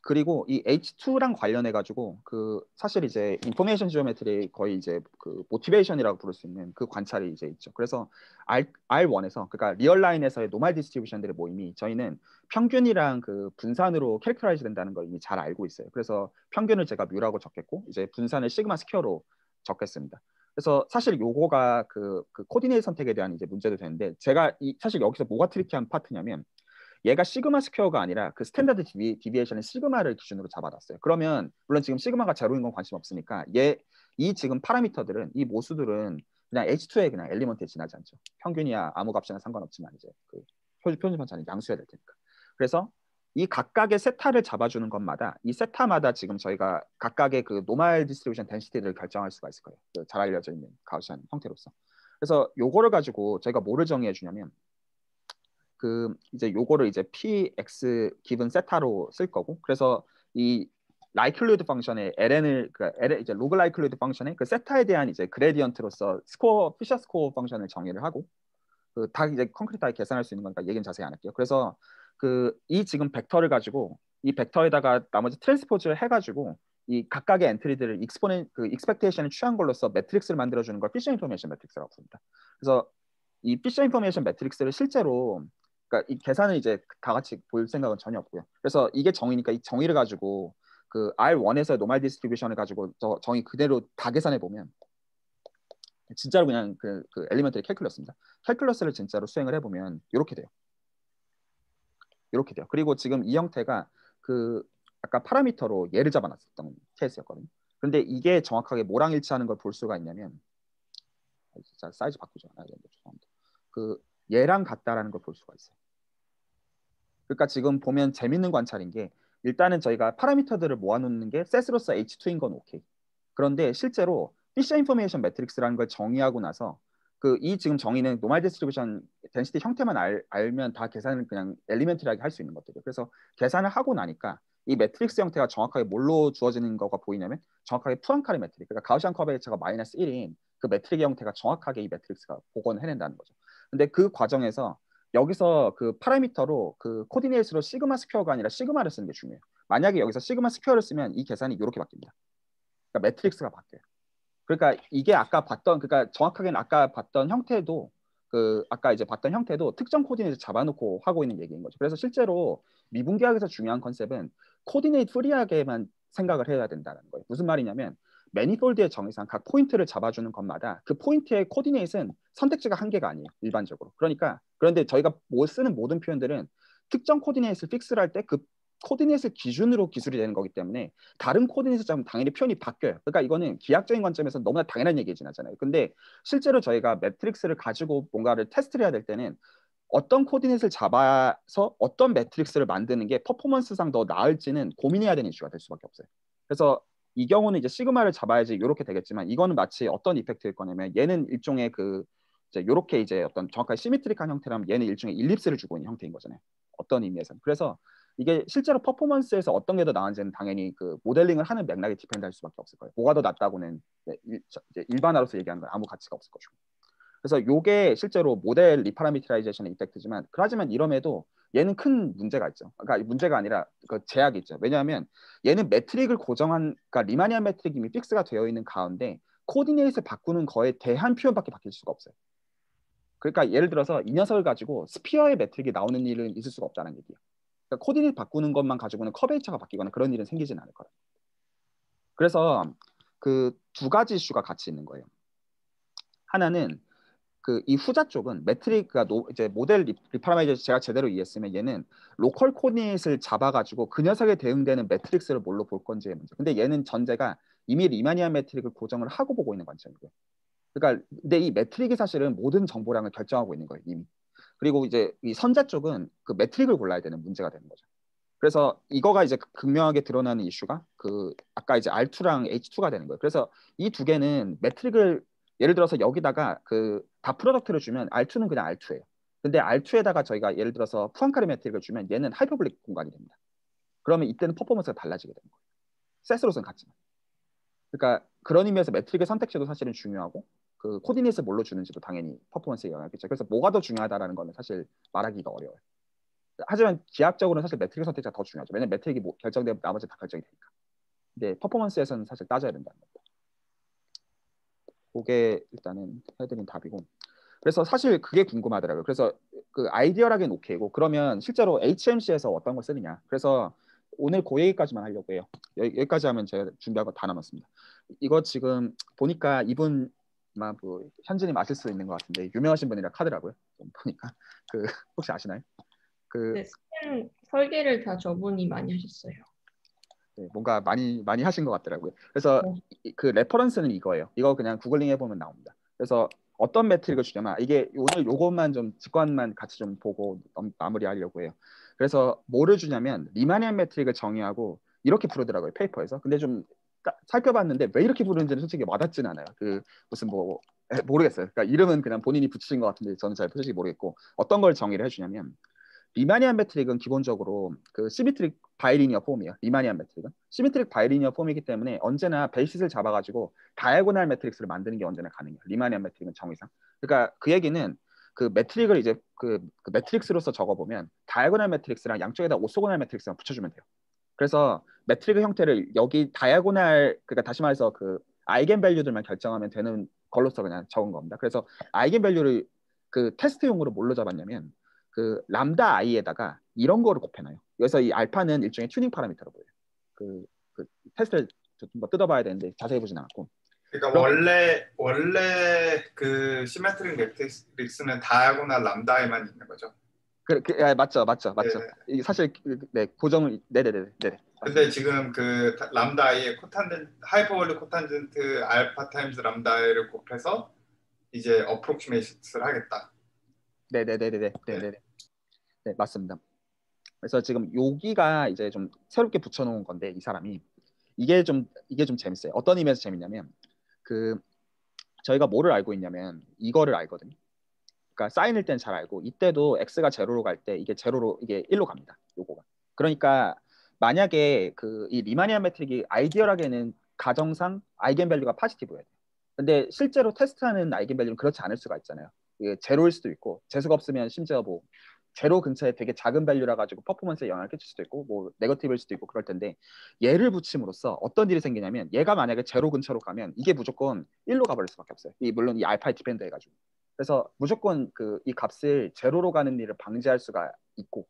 그리고 이 H2랑 관련해 가지고 그 사실 이제 인포메이션 지오메트리 거의 이제 그 모티베이션이라고 부를 수 있는 그 관찰이 이제 있죠. 그래서 R1에서 그러니까 리얼 라인에서의 노멀 디스트리뷰션들의 모임이 저희는 평균이랑 그 분산으로 캐릭터라이즈 된다는 걸 이미 잘 알고 있어요. 그래서 평균을 제가 뮤라고 적겠고 이제 분산을 시그마 스퀘어로 적겠습니다. 그래서 사실 요거가 그 코디네이트 선택에 대한 이제 문제도 되는데 제가 사실 여기서 뭐가 트리키한 파트냐면 얘가 시그마 스퀘어가 아니라 그 스탠다드 디비에이션의 시그마를 기준으로 잡아놨어요. 그러면 물론 지금 시그마가 제로인 건 관심 없으니까 이 지금 파라미터들은 이 모수들은 그냥 H2에 그냥 엘리먼트에 지나지 않죠. 평균이야 아무 값이나 상관없지만 이제 그 표준 편차는 양수해야 될 테니까. 그래서 이 각각의 세타를 잡아주는 것마다 이 세타마다 지금 저희가 각각의 그 노멀 디스트리뷰션 덴시티를 결정할 수가 있을 거예요. 잘 알려져 있는 가우시안 형태로서. 그래서 요거를 가지고 저희가 뭐를 정의해 주냐면 그 이제 요거를 이제 px 기분 세타로 쓸 거고 그래서 이 라이클리후드 펑션의 ln을 이제 로그 라이클리후드 펑션의 그 세타에 대한 이제 그레디언트로서 피셔 스코어 펑션을 정의를 하고 그 다 이제 콘크리트하게 계산할 수 있는 거니까 얘기는 자세히 안 할게요. 그래서 그 이 지금 벡터를 가지고 이 벡터에다가 나머지 트랜스포즈를 해가지고 이 각각의 엔트리들을 익스펙테이션을 취한 걸로써 매트릭스를 만들어주는 걸 피셔 인포메이션 매트릭스라고 부릅니다. 그래서 이 피셔 인포메이션 매트릭스를 실제로 그러니까 이 계산을 이제 다 같이 볼 생각은 전혀 없고요. 그래서 이게 정의니까 이 정의를 가지고 그 R1에서 노멀 디스트리뷰션을 가지고 저 정의 그대로 다 계산해 보면 진짜로 그냥 그 엘리먼터리 캘큘러스입니다. 캘큘러스를 진짜로 수행을 해보면 이렇게 돼요. 이렇게 돼요. 그리고 지금 이 형태가 그 아까 파라미터로 얘를 잡아놨었던 케이스였거든요. 그런데 이게 정확하게 뭐랑 일치하는 걸 볼 수가 있냐면 진짜 사이즈 바꾸죠. 죄송합니다. 그 얘랑 같다라는 걸 볼 수가 있어요. 그러니까 지금 보면 재밌는 관찰인 게 일단은 저희가 파라미터들을 모아놓는 게 셋으로서 H2인 건 오케이. 그런데 실제로 피셔 인포메이션 매트릭스라는 걸 정의하고 나서 이 지금 정의는 노멀 디스트리뷰션 덴시티 형태만 알면 다 계산을 그냥 엘리멘트리하게 할 수 있는 것들이에요. 그래서 계산을 하고 나니까 이 매트릭스 형태가 정확하게 뭘로 주어지는 거가 보이냐면 정확하게 푸앙카레 매트릭, 그러니까 가우시안 커베이처가 마이너스 1인 그 매트릭 형태가 정확하게 이 매트릭스가 복원해낸다는 거죠. 근데 그 과정에서 여기서 그 파라미터로 그 코디네이트로 시그마 스퀘어가 아니라 시그마를 쓰는 게 중요해요. 만약에 여기서 시그마 스퀘어를 쓰면 이 계산이 이렇게 바뀝니다. 그러니까 매트릭스가 바뀌어요. 그러니까 이게 아까 봤던 그러니까 정확하게는 아까 봤던 형태도 아까 이제 봤던 형태도 특정 코디네이트 잡아놓고 하고 있는 얘기인 거죠. 그래서 실제로 미분계학에서 중요한 컨셉은 코디네이트 프리하게만 생각을 해야 된다는 거예요. 무슨 말이냐면 매니폴드의 정의상 각 포인트를 잡아주는 것마다 그 포인트의 코디네이트는 선택지가 한 개가 아니에요. 일반적으로. 그런데 저희가 쓰는 모든 표현들은 특정 코디네이트를 픽스를 할 때 그 코디네이트를 기준으로 기술이 되는 거기 때문에 다른 코디네이트 잡으면 당연히 표현이 바뀌어요. 그러니까 이거는 기하학적인 관점에서 너무나 당연한 얘기진 않잖아요. 근데 실제로 저희가 매트릭스를 가지고 뭔가를 테스트를 해야 될 때는 어떤 코디네이트를 잡아서 어떤 매트릭스를 만드는 게 퍼포먼스상 더 나을지는 고민해야 되는 이슈가 될 수밖에 없어요. 그래서 이 경우는 이제 시그마를 잡아야지 이렇게 되겠지만 이거는 마치 어떤 이펙트일 거냐면 얘는 일종의 그 이제 이렇게 이제 어떤 정확하게 시메트릭한 형태라면 얘는 일종의 일립스를 주고 있는 형태인 거잖아요. 어떤 의미에서는. 그래서 이게 실제로 퍼포먼스에서 어떤 게 더 나은지는 당연히 그 모델링을 하는 맥락에 디펜드할 수밖에 없을 거예요. 뭐가 더 낫다고는 이제 일반화로서 얘기하는 건 아무 가치가 없을 것이고. 그래서 이게 실제로 모델 리파라미터라이제이션의 이펙트지만 그러지만 이럼에도 얘는 큰 문제가 있죠. 그러니까 문제가 아니라 그 제약이 있죠. 왜냐하면 얘는 매트릭을 고정한 그러니까 리마니안 매트릭이 이미 픽스가 되어 있는 가운데 코디네이트를 바꾸는 거에 대한 표현밖에 바뀔 수가 없어요. 그러니까 예를 들어서 이 녀석을 가지고 스피어의 매트릭이 나오는 일은 있을 수가 없다는 얘기예요. 그러니까 코디네이트 바꾸는 것만 가지고는 커베이처가 바뀌거나 그런 일은 생기지는 않을 거예요. 그래서 그 두 가지 이슈가 같이 있는 거예요. 하나는 그 이 후자 쪽은 매트릭가 이제 모델 리파라미터 제가 제대로 이해했으면 얘는 로컬 코디네이트를 잡아가지고 그 녀석에 대응되는 매트릭스를 뭘로 볼 건지의 문제. 근데 얘는 전제가 이미 리마니안 매트릭을 고정을 하고 보고 있는 관점이고요. 그러니까 근데 이 매트릭이 사실은 모든 정보량을 결정하고 있는 거예요 이미. 그리고 이제 이 선자 쪽은 그 매트릭을 골라야 되는 문제가 되는 거죠. 그래서 이거가 이제 극명하게 드러나는 이슈가 그 아까 이제 R2랑 H2가 되는 거예요. 그래서 이 두 개는 매트릭을 예를 들어서 여기다가 그 다 프로덕트를 주면 R2는 그냥 R2예요. 근데 R2에다가 저희가 예를 들어서 푸앙카레 매트릭을 주면 얘는 하이퍼블릭 공간이 됩니다. 그러면 이때는 퍼포먼스가 달라지게 되는 거예요. 셋으로서는 같지만. 그러니까 그런 의미에서 매트릭의 선택지도 사실은 중요하고 그 코디네이트를 뭘로 주는지도 당연히 퍼포먼스에 영향을 끼쳐요. 그래서 뭐가 더 중요하다라는 거는 사실 말하기가 어려워요. 하지만 기하학적으로는 사실 매트릭 선택지가 더 중요하죠. 왜냐면 매트릭이 뭐 결정되면 나머지 다 결정이 되니까. 근데 퍼포먼스에서는 사실 따져야 된다는 겁니다. 그게 일단은 해드린 답이고. 그래서 사실 그게 궁금하더라고요. 그래서 그 아이디어라기는 오케이고 그러면 실제로 HMC에서 어떤 걸 쓰느냐. 그래서 오늘 그 얘기까지만 하려고 해요. 여기까지 하면 제가 준비한 거 다 남았습니다. 이거 지금 보니까 이분 아마 뭐 현진님 아실 수 있는 것 같은데 유명하신 분이라 카더라고요. 보니까 그 혹시 아시나요? 그 네, 스캔 설계를 다 저분이 많이 하셨어요. 네, 뭔가 많이 하신 것 같더라고요. 그래서 어. 그 레퍼런스는 이거예요. 이거 그냥 구글링 해보면 나옵니다. 그래서 어떤 매트릭을 주냐면 이게 오늘 요것만 좀 직관만 같이 좀 보고 마무리하려고 해요. 그래서 뭐를 주냐면 리마니안 매트릭을 정의하고 이렇게 부르더라고요 페이퍼에서. 근데 좀 살펴봤는데 왜 이렇게 부르는지는 솔직히 와닿지는 않아요. 그 무슨 뭐 모르겠어요. 그러니까 이름은 그냥 본인이 붙이신 것 같은데 저는 잘 솔직히 모르겠고 어떤 걸 정의를 해주냐면 리마니안 매트릭은 기본적으로 그 시메트릭 바이리니어 폼이에요. 리마니안 매트릭은 시메트릭 바이리니어 폼이기 때문에 언제나 베이시스를 잡아가지고 다이아고날 매트릭스를 만드는 게 언제나 가능해요. 리마니안 매트릭은 정의상. 그러니까 그 얘기는 그 매트릭을 이제 그 매트릭스로서 적어보면 다이아고날 매트릭스랑 양쪽에다 오소고날 매트릭스랑 붙여주면 돼요. 그래서 매트릭의 형태를 여기 다이아고날 그러니까 다시 말해서 그 아이겐 밸류들만 결정하면 되는 걸로서 그냥 적은 겁니다. 그래서 아이겐 밸류를 그 테스트용으로 뭘로 잡았냐면 그 람다 i에다가 이런 거를 곱해놔요. 그래서 이 알파는 일종의 튜닝 파라미터로 보여요. 그 테스트를 좀 더 뜯어봐야 되는데 자세히 보진 않았고. 그러니까 그럼, 원래 그 시메트릭 매트릭스는 다이아고날 람다에만 있는 거죠. 맞죠. 네. 이게 사실 네 고정을 네네네. 근데 지금 그 람다 i의 코탄젠트 하이퍼볼릭 코탄젠트 알파 타임즈 람다 i를 곱해서 이제 어프로키메이션을 하겠다. 네네네네. 네 맞습니다. 그래서 지금 여기가 이제 좀 새롭게 붙여놓은 건데 이 사람이 이게 좀 재밌어요. 어떤 의미에서 재밌냐면 그 저희가 뭐를 알고 있냐면 이거를 알거든요. 그러니까 사인일 땐 잘 알고 이때도 x가 제로로 갈 때 이게 제로로 이게 1로 갑니다. 요거가. 그러니까 만약에 그 이 리마니안 매트릭이 아이디얼하게는 가정상 아이겐 밸류가 포지티브여야 돼요. 근데 실제로 테스트하는 아이겐 밸류는 그렇지 않을 수가 있잖아요. 이게 제로일 수도 있고 재수가 없으면 심지어 뭐 제로 근처에 되게 작은 밸류라 가지고 퍼포먼스에 영향을 끼칠 수도 있고 뭐 네거티브일 수도 있고 그럴 텐데 얘를 붙임으로써 어떤 일이 생기냐면 얘가 만약에 제로 근처로 가면 이게 무조건 1로 가버릴 수밖에 없어요. 물론 이 알파에 디펜드 해가지고. 그래서 무조건 그 이 값을 제로로 가는 일을 방지할 수가 있고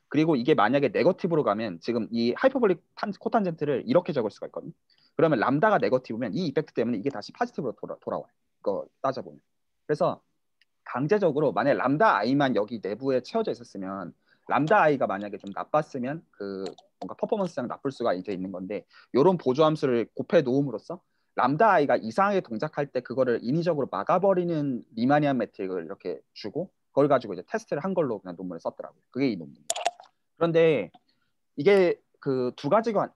그리고 이게 만약에 네거티브로 가면 지금 이 하이퍼볼릭 코탄젠트를 이렇게 적을 수가 있거든요. 그러면 람다가 네거티브면 이 이펙트 때문에 이게 다시 포지티브로 돌아와요. 이거 따져보면. 그래서 강제적으로 만약에 람다 i만 여기 내부에 채워져 있었으면 람다 i가 만약에 좀 나빴으면 그 뭔가 퍼포먼스상 나쁠 수가 이제 있는 건데 이런 보조함수를 곱해 놓음으로써 람다 i가 이상하게 동작할 때 그거를 인위적으로 막아버리는 리마니안 매트릭을 이렇게 주고 그걸 가지고 이제 테스트를 한 걸로 그냥 논문을 썼더라고요. 그게 이 논문이에요. 그런데 이게 그 두 가지가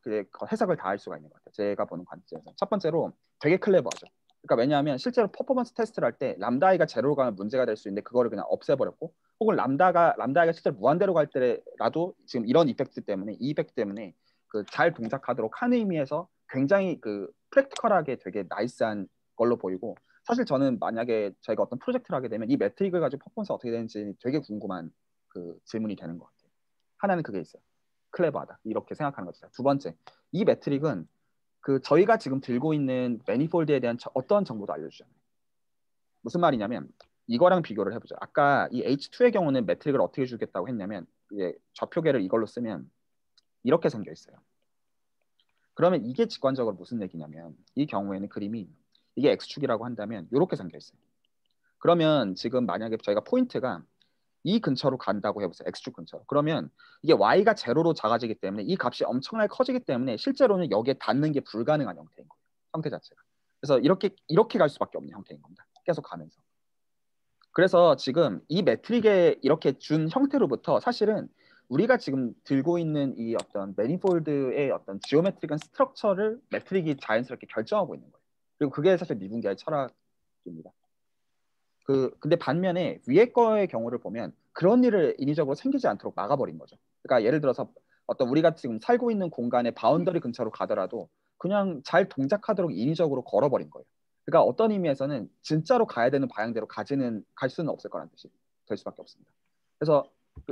해석을 다 할 수가 있는 것 같아요. 제가 보는 관점에서. 첫 번째로 되게 클레버하죠. 그러니까 왜냐하면 실제로 퍼포먼스 테스트를 할 때 람다이가 제로로 가면 문제가 될 수 있는데 그거를 그냥 없애버렸고, 혹은 람다이가 실제로 무한대로 갈 때라도 지금 이런 이펙트 때문에, 이 이펙트 때문에 그 잘 동작하도록 하는 의미에서 굉장히 그 프랙티컬하게 되게 나이스한 걸로 보이고, 사실 저는 만약에 저희가 어떤 프로젝트를 하게 되면 이 매트릭을 가지고 퍼포먼스가 어떻게 되는지 되게 궁금한 그 질문이 되는 것 같아요. 하나는 그게 있어요. 클레버하다. 이렇게 생각하는 거죠. 두 번째, 이 매트릭은 그 저희가 지금 들고 있는 매니폴드에 대한 어떤 정보도 알려주잖아요. 무슨 말이냐면 이거랑 비교를 해보죠. 아까 이 H2의 경우는 매트릭을 어떻게 주겠다고 했냐면 이제 좌표계를 이걸로 쓰면 이렇게 생겨 있어요. 그러면 이게 직관적으로 무슨 얘기냐면 이 경우에는 그림이 이게 X축이라고 한다면 이렇게 생겨 있어요. 그러면 지금 만약에 저희가 포인트가 이 근처로 간다고 해보세요. X축 근처로. 그러면 이게 Y가 제로로 작아지기 때문에 이 값이 엄청나게 커지기 때문에 실제로는 여기에 닿는 게 불가능한 형태인 거예요. 형태 자체가. 그래서 이렇게 갈 수밖에 없는 형태인 겁니다. 계속 가면서. 그래서 지금 이 매트릭에 이렇게 준 형태로부터 사실은 우리가 지금 들고 있는 이 어떤 매니폴드의 어떤 지오메트릭한 스트럭처를 매트릭이 자연스럽게 결정하고 있는 거예요. 그리고 그게 사실 미분계의 철학입니다. 근데 반면에 위에 거의 경우를 보면 그런 일을 인위적으로 생기지 않도록 막아버린 거죠. 그러니까 예를 들어서 어떤 우리가 지금 살고 있는 공간의 바운더리 근처로 가더라도 그냥 잘 동작하도록 인위적으로 걸어버린 거예요. 그러니까 어떤 의미에서는 진짜로 가야 되는 방향대로 갈 수는 없을 거라는 뜻이 될 수밖에 없습니다. 그래서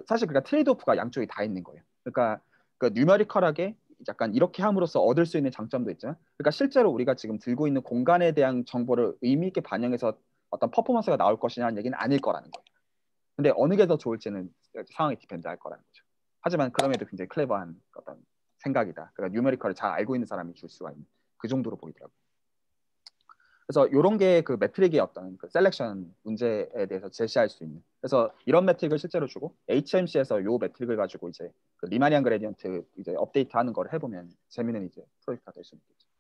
사실 그러니까 트레이드오프가 양쪽이 다 있는 거예요. 그러니까 그 뉴메리컬하게 약간 이렇게 함으로써 얻을 수 있는 장점도 있지만, 그러니까 실제로 우리가 지금 들고 있는 공간에 대한 정보를 의미 있게 반영해서 어떤 퍼포먼스가 나올 것이냐는 얘기는 아닐 거라는 거예요. 근데 어느 게 더 좋을지는 상황이 디펜드할 거라는 거죠. 하지만 그럼에도 굉장히 클레버한 어떤 생각이다. 그러니까 뉴메리컬을 잘 알고 있는 사람이 줄 수가 있는 그 정도로 보이더라고요. 그래서 이런 게 그 매트릭의 어떤 그 셀렉션 문제에 대해서 제시할 수 있는. 그래서 이런 매트릭을 실제로 주고 HMC에서 요 매트릭을 가지고 이제 그 리마니안 그레디언트 이제 업데이트하는 걸 해보면 재미있는 이제 프로젝트가 될 수 있겠죠.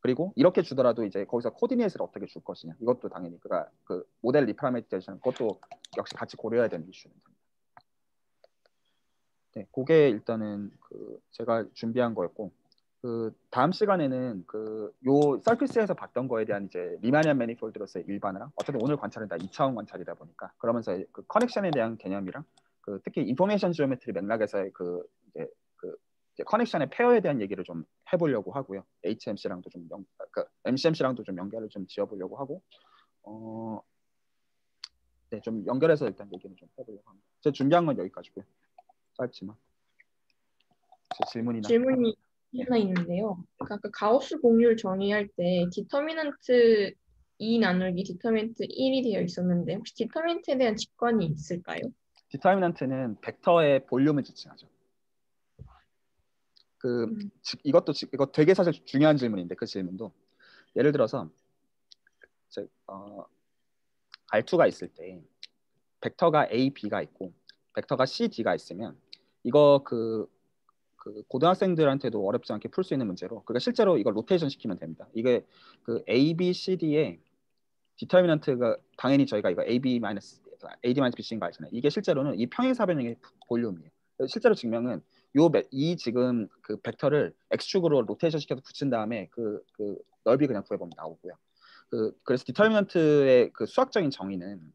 그리고 이렇게 주더라도 이제 거기서 코디네이트를 어떻게 줄 것이냐, 이것도 당연히 그 모델 리파라메티제이션, 그것도 역시 같이 고려해야 되는 이슈는 됩니다. 네, 그게 일단은 그 제가 준비한 거였고, 그 다음 시간에는 그 요 서피스에서 봤던 거에 대한 이제 리마니안 매니폴드로서의 일반화랑, 어쨌든 오늘 관찰은 다 2차원 관찰이다 보니까 그러면서 그 커넥션에 대한 개념이랑 그 특히 인포메이션 지오메트리 맥락에서의 이제 커넥션의 페어에 대한 얘기를 좀 해보려고 하고요. HMC랑도 좀 MCMC랑도 좀 연결을 좀 지어보려고 하고, 네, 좀 연결해서 일단 얘기를 좀 해보려고 합니다. 제가 준비한 건 여기까지고요. 짧지만 질문이나. 질문이 네. 하나 있는데요. 그러니까 그 가우스 공률 정의할 때 디터미넌트 2 나누기 디터미넌트 1이 되어 있었는데 혹시 디터미넌트에 대한 직관이 있을까요? 디터미넌트는 벡터의 볼륨을 지칭하죠. 이거 되게 사실 중요한 질문인데, 그 질문도 예를 들어서 R2가 있을 때 벡터가 A, B가 있고 벡터가 C, D가 있으면 이거 그 고등학생들한테도 어렵지 않게 풀 수 있는 문제로, 그러니까 실제로 이걸 로테이션 시키면 됩니다. 이게 그 A, B, C, D의 디터미넌트가 당연히 저희가 이거 AD-BC인 거 알잖아요. 이게 실제로는 이 평행사변형의 볼륨이에요. 실제로 증명은 이 지금 그 벡터를 X축으로 로테이션 시켜서 붙인 다음에 그 넓이 그냥 구해보면 나오고요. 그래서 디터미넌트의 그 수학적인 정의는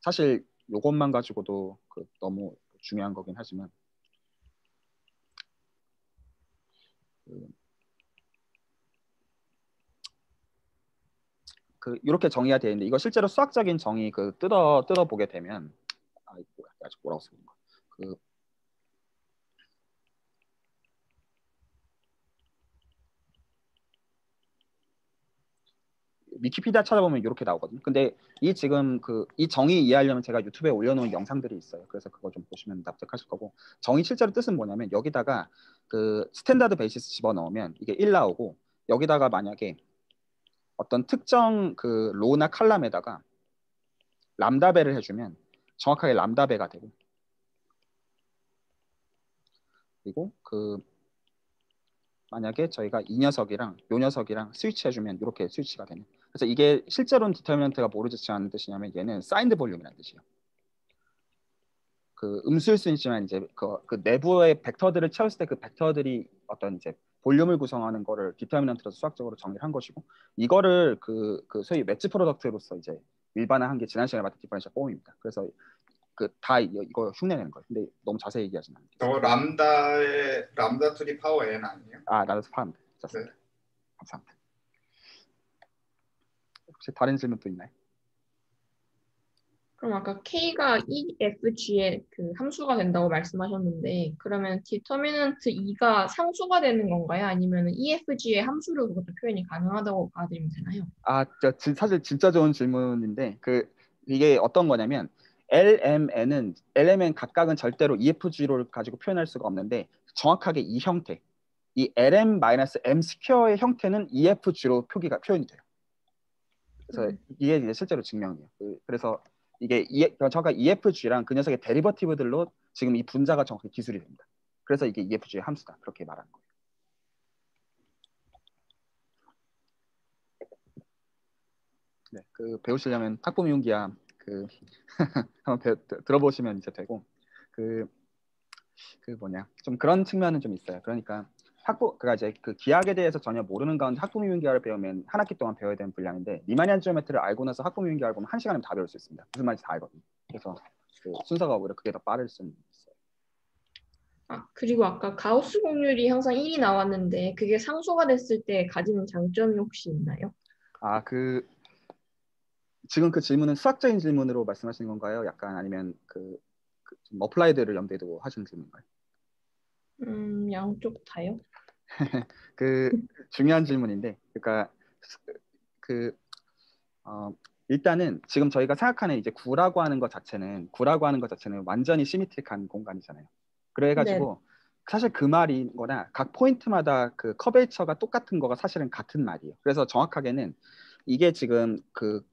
사실 이것만 가지고도 너무 중요한 거긴 하지만 이렇게 정의가 되어 있는데, 이거 실제로 수학적인 정의 뜯어 보게 되면 아직 뭐라고 쓰는 거야? 위키피디아 찾아보면 이렇게 나오거든요. 근데 지금 이 정의 이해하려면 제가 유튜브에 올려놓은 영상들이 있어요. 그래서 그거 좀 보시면 납득하실 거고, 정의 실제로 뜻은 뭐냐면 여기다가 그 스탠다드 베이시스 집어넣으면 이게 1 나오고, 여기다가 만약에 어떤 특정 그 로나 칼럼에다가 람다배를 해주면 정확하게 람다배가 되고, 그리고 만약에 저희가 이 녀석이랑 요 녀석이랑 스위치 해주면 이렇게 스위치가 되는. 그래서 이게 실제로는 디터미넌트가 뭐를 지칭하는 뜻이냐면 얘는 사인드 볼륨이라는 뜻이에요. 그 음수일 수 있지만 이제 그 내부의 벡터들을 채웠을 때 그 벡터들이 어떤 이제 볼륨을 구성하는 거를 디터미넌트로 수학적으로 정의를 한 것이고 이거를 그 소위 매치 프로덕트로서 이제 일반화한 게 지난 시간에 봤던 디퍼런셜 폼입니다. 그래서 그 다 이거 흉내내는 거예요. 근데 너무 자세히 얘기하지는 않겠습니다. 저 람다의 람다 2D 파워 n 아니에요? 나도 파악합니다. 네. 감사합니다. 혹시 다른 질문 또 있나요? 그럼 아까 K가 EFG의 그 함수가 된다고 말씀하셨는데 그러면 디터미넌트 2가 상수가 되는 건가요? 아니면 EFG의 함수로 그것도 표현이 가능하다고 받아들이면 되나요? 사실 진짜 좋은 질문인데 이게 어떤 거냐면 LMN은 각각은 절대로 EFG를 가지고 표현할 수가 없는데 정확하게 이 형태, 이 LM-M 스퀘어의 형태는 EFG로 표현이 돼요. 그래서 이게 이제 실제로 증명이에요. 그래서 이게 정확하게 EFG랑 그 녀석의 데리버티브들로 지금 이 분자가 정확히 기술이 됩니다. 그래서 이게 EFG의 함수다. 그렇게 말하는 거예요. 네, 배우시려면 학부미용기야 한번 들어보시면 이제 되고 좀 그런 측면은 좀 있어요. 그러니까 그러니까 이제 그 기하에 대해서 전혀 모르는 가운데 학부미용기하를 배우면 한 학기 동안 배워야 되는 분량인데 리마니안 지오메트리를 알고 나서 학부미용기하를 보면 1시간이면 다 배울 수 있습니다. 무슨 말인지 다 알거든요. 그래서 순서가 오히려 그게 더 빠를 수는 있어요. 그리고 아까 가우스 공률이 항상 1이 나왔는데 그게 상수가 됐을 때 가지는 장점이 혹시 있나요? 지금 그 질문은 수학적인 질문으로 말씀하시는 건가요? 약간 아니면 좀 어플라이드를 염두에 두고 하시는 질문인가요? 양쪽 다요. 중요한 질문인데, 그러니까 일단은 지금 저희가 생각하는 이제 구라고 하는 것 자체는 완전히 시미트릭한 공간이잖아요. 그래가지고 사실 그 말이거나 각 포인트마다 그 커베이처가 똑같은 거가 사실은 같은 말이에요. 그래서 정확하게는 이게 지금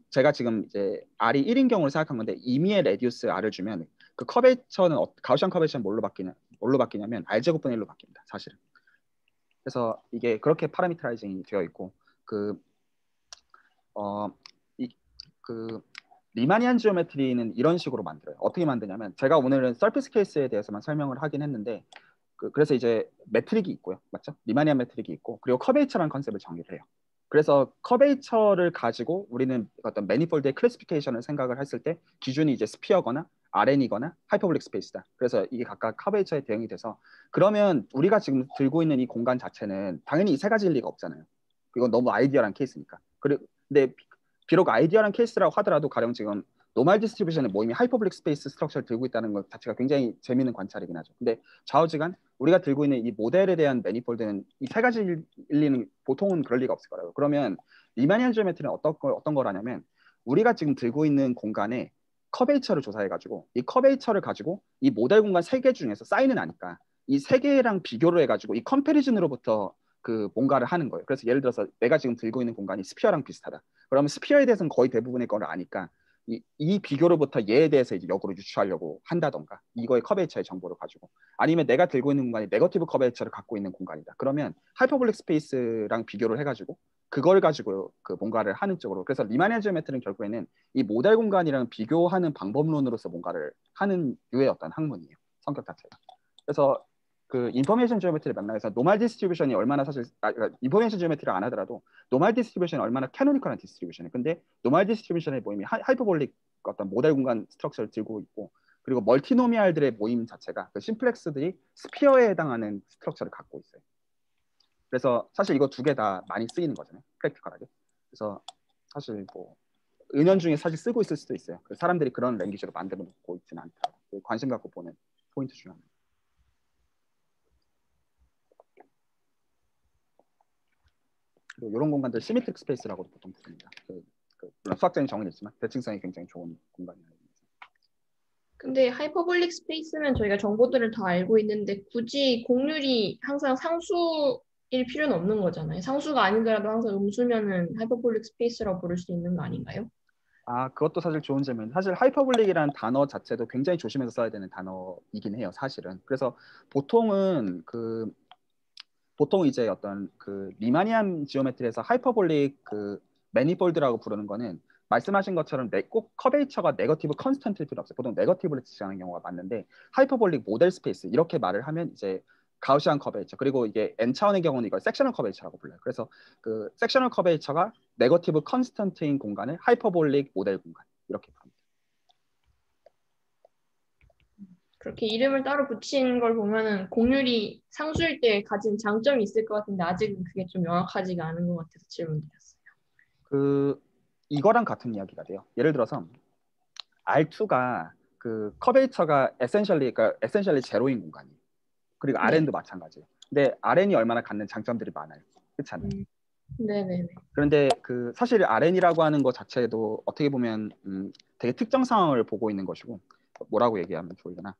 제가 지금 이제 R이 1인 경우를 생각한 건데 임의의 레디우스 R을 주면 그 커베이처는 가우시안 커베이처는 뭘로 바뀌냐면 R 제곱분의 1로 바뀝니다. 사실은. 그래서 이게 그렇게 파라미터라이징이 되어 있고 리마니안 지오메트리는 이런 식으로 만들어요. 어떻게 만드냐면 제가 오늘은 서피스 케이스에 대해서만 설명을 하긴 했는데 그래서 이제 매트릭이 있고요. 맞죠? 리마니안 매트릭이 있고 그리고 커베이처라는 컨셉을 정의를 해요. 그래서 커베이처를 가지고 우리는 어떤 매니폴드의 클래시피케이션을 생각을 했을 때 기준이 이제 스피어거나 RN이거나 하이퍼볼릭 스페이스다. 그래서 이게 각각 커베이처에 대응이 돼서 그러면 우리가 지금 들고 있는 이 공간 자체는 당연히 이 세 가지일 리가 없잖아요. 이건 너무 아이디어란 케이스니까. 근데 비록 아이디어란 케이스라고 하더라도 가령 지금 노멀 디스트리뷰션의 모임이 하이퍼블릭 스페이스 스트럭처를 들고 있다는 것 자체가 굉장히 재미있는 관찰이긴 하죠. 근데 좌우지간 우리가 들고 있는 이 모델에 대한 매니폴드는 이 세 가지 일리는 보통은 그럴 리가 없을 거라고요. 그러면 리마니안 지오메트리는 어떤 거라냐면 우리가 지금 들고 있는 공간에 커베이처를 조사해가지고 이 커베이처를 가지고 이 모델 공간 3개 중에서 사인은 아니까 이 3개랑 비교를 해가지고 이 컴패리즌으로부터 뭔가를 하는 거예요. 그래서 예를 들어서 내가 지금 들고 있는 공간이 스피어랑 비슷하다. 그러면 스피어에 대해서는 거의 대부분의 걸 아니까 이 비교로부터 얘에 대해서 이제 역으로 유추하려고 한다던가 이거의 커베이처의 정보를 가지고 아니면 내가 들고 있는 공간이 네거티브 커베이처를 갖고 있는 공간이다. 그러면 하이퍼볼릭 스페이스랑 비교를 해가지고 그걸 가지고 뭔가를 하는 쪽으로 그래서 리마니안 지오메트리는 결국에는 이 모델 공간이랑 비교하는 방법론으로서 뭔가를 하는 류의 어떤 학문이에요. 성격 자체가. 그래서 인포메이션 지오메트리 맥락에서 노멀 디스트리뷰션이 얼마나 사실 그러니까 인포메이션 지오메트리를 안 하더라도 노멀 디스트리뷰션이 얼마나 캐노니컬한 디스트리뷰션이에요. 근데 노멀 디스트리뷰션의 모임이 하이퍼볼릭 어떤 모델 공간 스트럭처를 들고 있고 그리고 멀티노미알들의 모임 자체가 심플렉스들이 스피어에 해당하는 스트럭처를 갖고 있어요. 그래서 사실 이거 두 개 다 많이 쓰이는 거잖아요. 프랙티컬하게. 그래서 사실 은연중에 사실 쓰고 있을 수도 있어요. 사람들이 그런 랭귀지로 만들어 놓고 있지는 않더라고요. 관심 갖고 보는 포인트 중 하나. 그리고 이런 공간들 시미트릭 스페이스라고 보통 부릅니다. 물론 수학적인 정의는 있지만 대칭성이 굉장히 좋은 공간이에요. 근데 하이퍼볼릭 스페이스면 저희가 정보들을 다 알고 있는데 굳이 공률이 항상 상수일 필요는 없는 거잖아요. 상수가 아니더라도 항상 음수면은 하이퍼볼릭 스페이스라고 부를 수 있는 거 아닌가요? 그것도 사실 좋은 질문. 사실 하이퍼볼릭이라는 단어 자체도 굉장히 조심해서 써야 되는 단어이긴 해요, 사실은. 그래서 보통은 보통 이제 어떤 리마니안 지오메트리에서 하이퍼볼릭 매니폴드라고 부르는 거는 말씀하신 것처럼 꼭 커베이처가 네거티브 컨스턴트일 필요 없어요. 보통 네거티브를 지칭하는 경우가 많은데 하이퍼볼릭 모델 스페이스 이렇게 말을 하면 이제 가우시안 커베이처 그리고 이게 N차원의 경우는 이걸 섹셔널 커베이처라고 불러요. 그래서 그 섹셔널 커베이처가 네거티브 컨스턴트인 공간을 하이퍼볼릭 모델 공간 이렇게 부릅니다. 그렇게 이름을 따로 붙인 걸 보면은 공률이 상수일 때 가진 장점이 있을 것 같은데 아직은 그게 좀 명확하지가 않은 것 같아서 질문드렸어요. 그 이거랑 같은 이야기가 돼요. 예를 들어서 R2가 그 커베이처가 에센셜리 제로인 공간이에요. 그리고 네. RN도 마찬가지예요. 근데 RN이 얼마나 갖는 장점들이 많아요. 그렇지 않나요? 네네네. 그런데 그 사실 RN이라고 하는 것 자체도 어떻게 보면 되게 특정 상황을 보고 있는 것이고 뭐라고 얘기하면 좋으려나?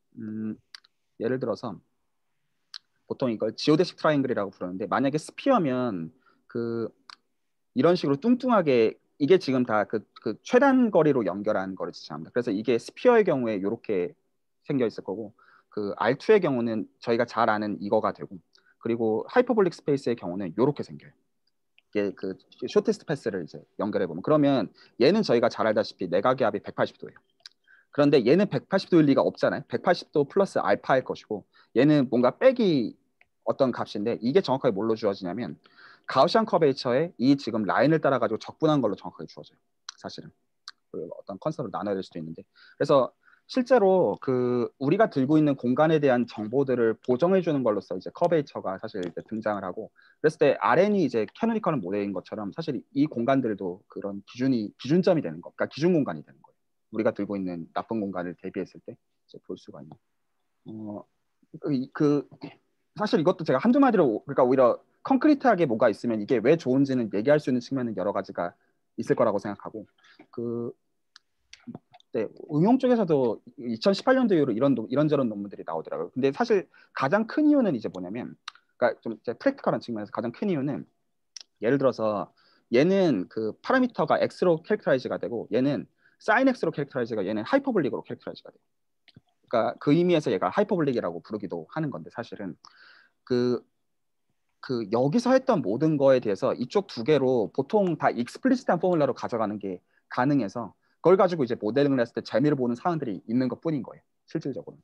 예를 들어서 보통 이걸 지오데식 트라이앵글이라고 부르는데 만약에 스피어면 그 이런 식으로 뚱뚱하게 이게 지금 다 그 최단 거리로 연결한 거를 지칭합니다. 그래서 이게 스피어의 경우에 이렇게 생겨 있을 거고 그 R2의 경우는 저희가 잘 아는 이거가 되고 그리고 하이퍼볼릭 스페이스의 경우는 이렇게 생겨요. 이게 그 쇼테스트 패스를 이제 연결해 보면 그러면 얘는 저희가 잘 알다시피 내각의 합이 180도예요. 그런데 얘는 180도일 리가 없잖아요. 180도 플러스 알파일 것이고 얘는 뭔가 빼기 어떤 값인데 이게 정확하게 뭘로 주어지냐면 가우시안 커베이처에 이 지금 라인을 따라 가지고 적분한 걸로 정확하게 주어져요. 사실은 그 어떤 컨셉으로 나눠야 될 수도 있는데 그래서 실제로 그 우리가 들고 있는 공간에 대한 정보들을 보정해 주는 걸로써 이제 커베이처가 사실 이제 등장을 하고 그랬을 때 RN이 이제 캐노니컬 모델인 것처럼 사실 이 공간들도 그런 기준점이 되는 거, 그러니까 기준 공간이 되는 거예요. 우리가 들고 있는 나쁜 공간을 대비했을 때 이제 볼 수가 있는. 그 사실 이것도 제가 한두 마디로 그러니까 오히려 콘크리트하게 뭐가 있으면 이게 왜 좋은지는 얘기할 수 있는 측면은 여러 가지가 있을 거라고 생각하고 그 네, 응용 쪽에서도 2018년도 이후로 이런저런 논문들이 나오더라고요. 근데 사실 가장 큰 이유는 이제 뭐냐면, 그러니까 좀 프랙티컬한 측면에서 가장 큰 이유는 예를 들어서 얘는 그 파라미터가 x로 캐릭터라이즈가 되고 얘는 sin x로 캐릭터라이즈가 얘는 하이퍼볼릭으로 캐릭터라이즈가 돼요. 그러니까 그 의미에서 얘가 하이퍼볼릭이라고 부르기도 하는 건데 사실은 그 여기서 했던 모든 거에 대해서 이쪽 두 개로 보통 다 익스플리시트한 포뮬러로 가져가는 게 가능해서 그걸 가지고 이제 모델링을 했을 때 재미를 보는 사람들이 있는 것 뿐인 거예요. 실질적으로.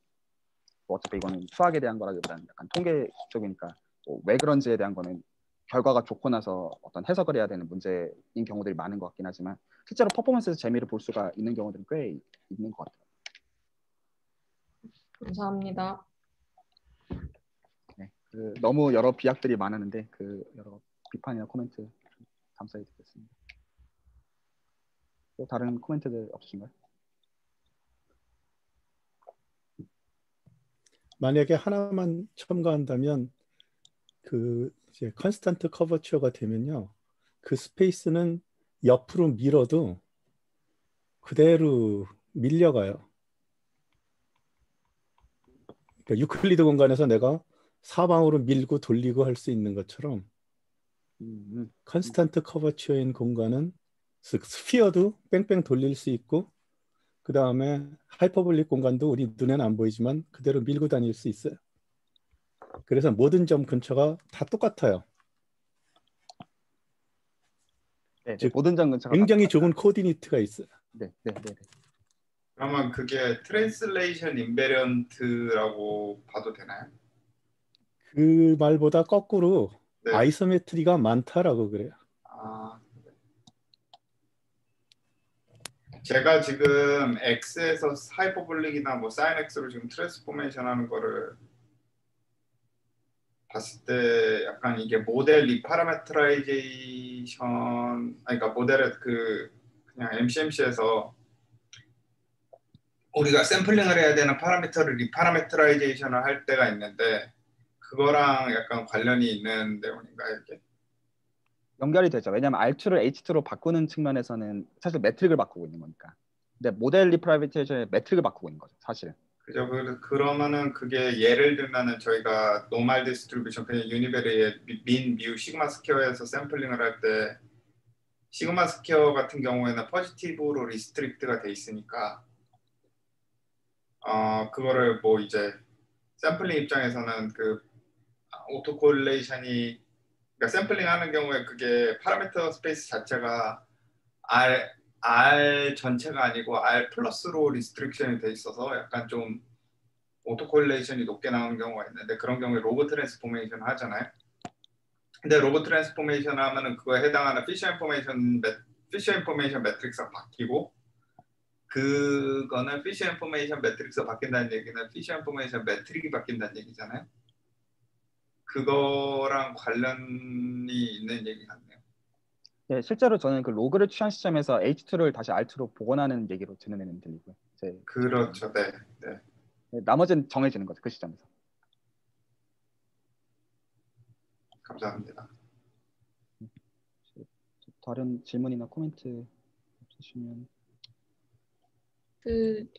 뭐 어차피 이거는 수학에 대한 거라기보다는 약간 통계 쪽이니까 뭐왜 그런지에 대한 거는 결과가 좋고 나서 어떤 해석을 해야 되는 문제인 경우들이 많은 것 같긴 하지만 실제로 퍼포먼스에서 재미를 볼 수가 있는 경우들은 꽤 있는 것 같아요. 감사합니다. 네, 너무 여러 비약들이 많았는데 그 여러 비판이나 코멘트 감사히 듣겠습니다. 또 다른 코멘트들 없으신가요? 만약에 하나만 첨가한다면 그 이제 컨스탄트 커버처가 되면요. 그 스페이스는 옆으로 밀어도 그대로 밀려가요. 그러니까 유클리드 공간에서 내가 사방으로 밀고 돌리고 할 수 있는 것처럼 컨스탄트 커버처인 공간은 스피어도 뺑뺑 돌릴 수 있고 그 다음에 하이퍼볼릭 공간도 우리 눈에는 안 보이지만 그대로 밀고 다닐 수 있어요. 그래서 모든 점 근처가 다 똑같아요. 네, 즉 모든 점 근처가 굉장히 좋은 코디네이트가 있어요. 네. 그러면 그게 트랜슬레이션 인베리언트라고 봐도 되나요? 그 말보다 거꾸로 네. 아이소메트리가 많다라고 그래요. 아, 제가 지금 X에서 하이퍼볼릭이나 뭐 사인 X로 지금 트랜스포메이션 하는 거를 봤을 때 약간 이게 모델 리파라메트라이제이션 그러니까 모델의 그냥 MCMC에서 우리가 샘플링을 해야 되는 파라미터를 리파라메트라이제이션을 할 때가 있는데 그거랑 약간 관련이 있는 내용인가요, 이게? 연결이 되죠. 왜냐하면 R2를 H2로 바꾸는 측면에서는 사실 매트릭을 바꾸고 있는 거니까. 근데 모델 리프라이베이션의 매트릭을 바꾸고 있는 거죠, 사실은. 그죠. 그러면은 그게 예를 들면은 저희가 노멀 디스트리뷰션 그냥 유니베리의 민, 뮤, 시그마 스퀘어에서 샘플링을 할 때 시그마 스퀘어 같은 경우에는 포지티브로 리스트릭트가 돼 있으니까 그거를 뭐 이제 샘플링 입장에서는 그 오토 코릴레이션이 그러니까 샘플링 하는 경우에 그게 파라미터 스페이스 자체가 R 전체가 아니고 R 플러스로 리스트릭션이 돼 있어서 약간 좀 오토 콜레이션이 높게 나오는 경우가 있는데 그런 경우에 로그 트랜스포메이션 하잖아요. 근데 로그 트랜스포메이션 하면은 그거에 해당하는 피셔 인포메이션 매트릭스가 바뀌고 그거는 피셔 인포메이션 매트릭스가 바뀐다는 얘기는 피셔 인포메이션 매트릭이 바뀐다는 얘기잖아요. 그거랑 관련이 있는 얘기 같네요. 네, 실제로 저는 그 로그를 취한 시점에서 H2를 다시 R2로 복원하는 얘기로 듣는 애는 들리고요. 그렇죠. 네. 네. 네, 나머지는 정해지는 거죠. 그 시점에서. 감사합니다. 다른 질문이나 코멘트 없으시면.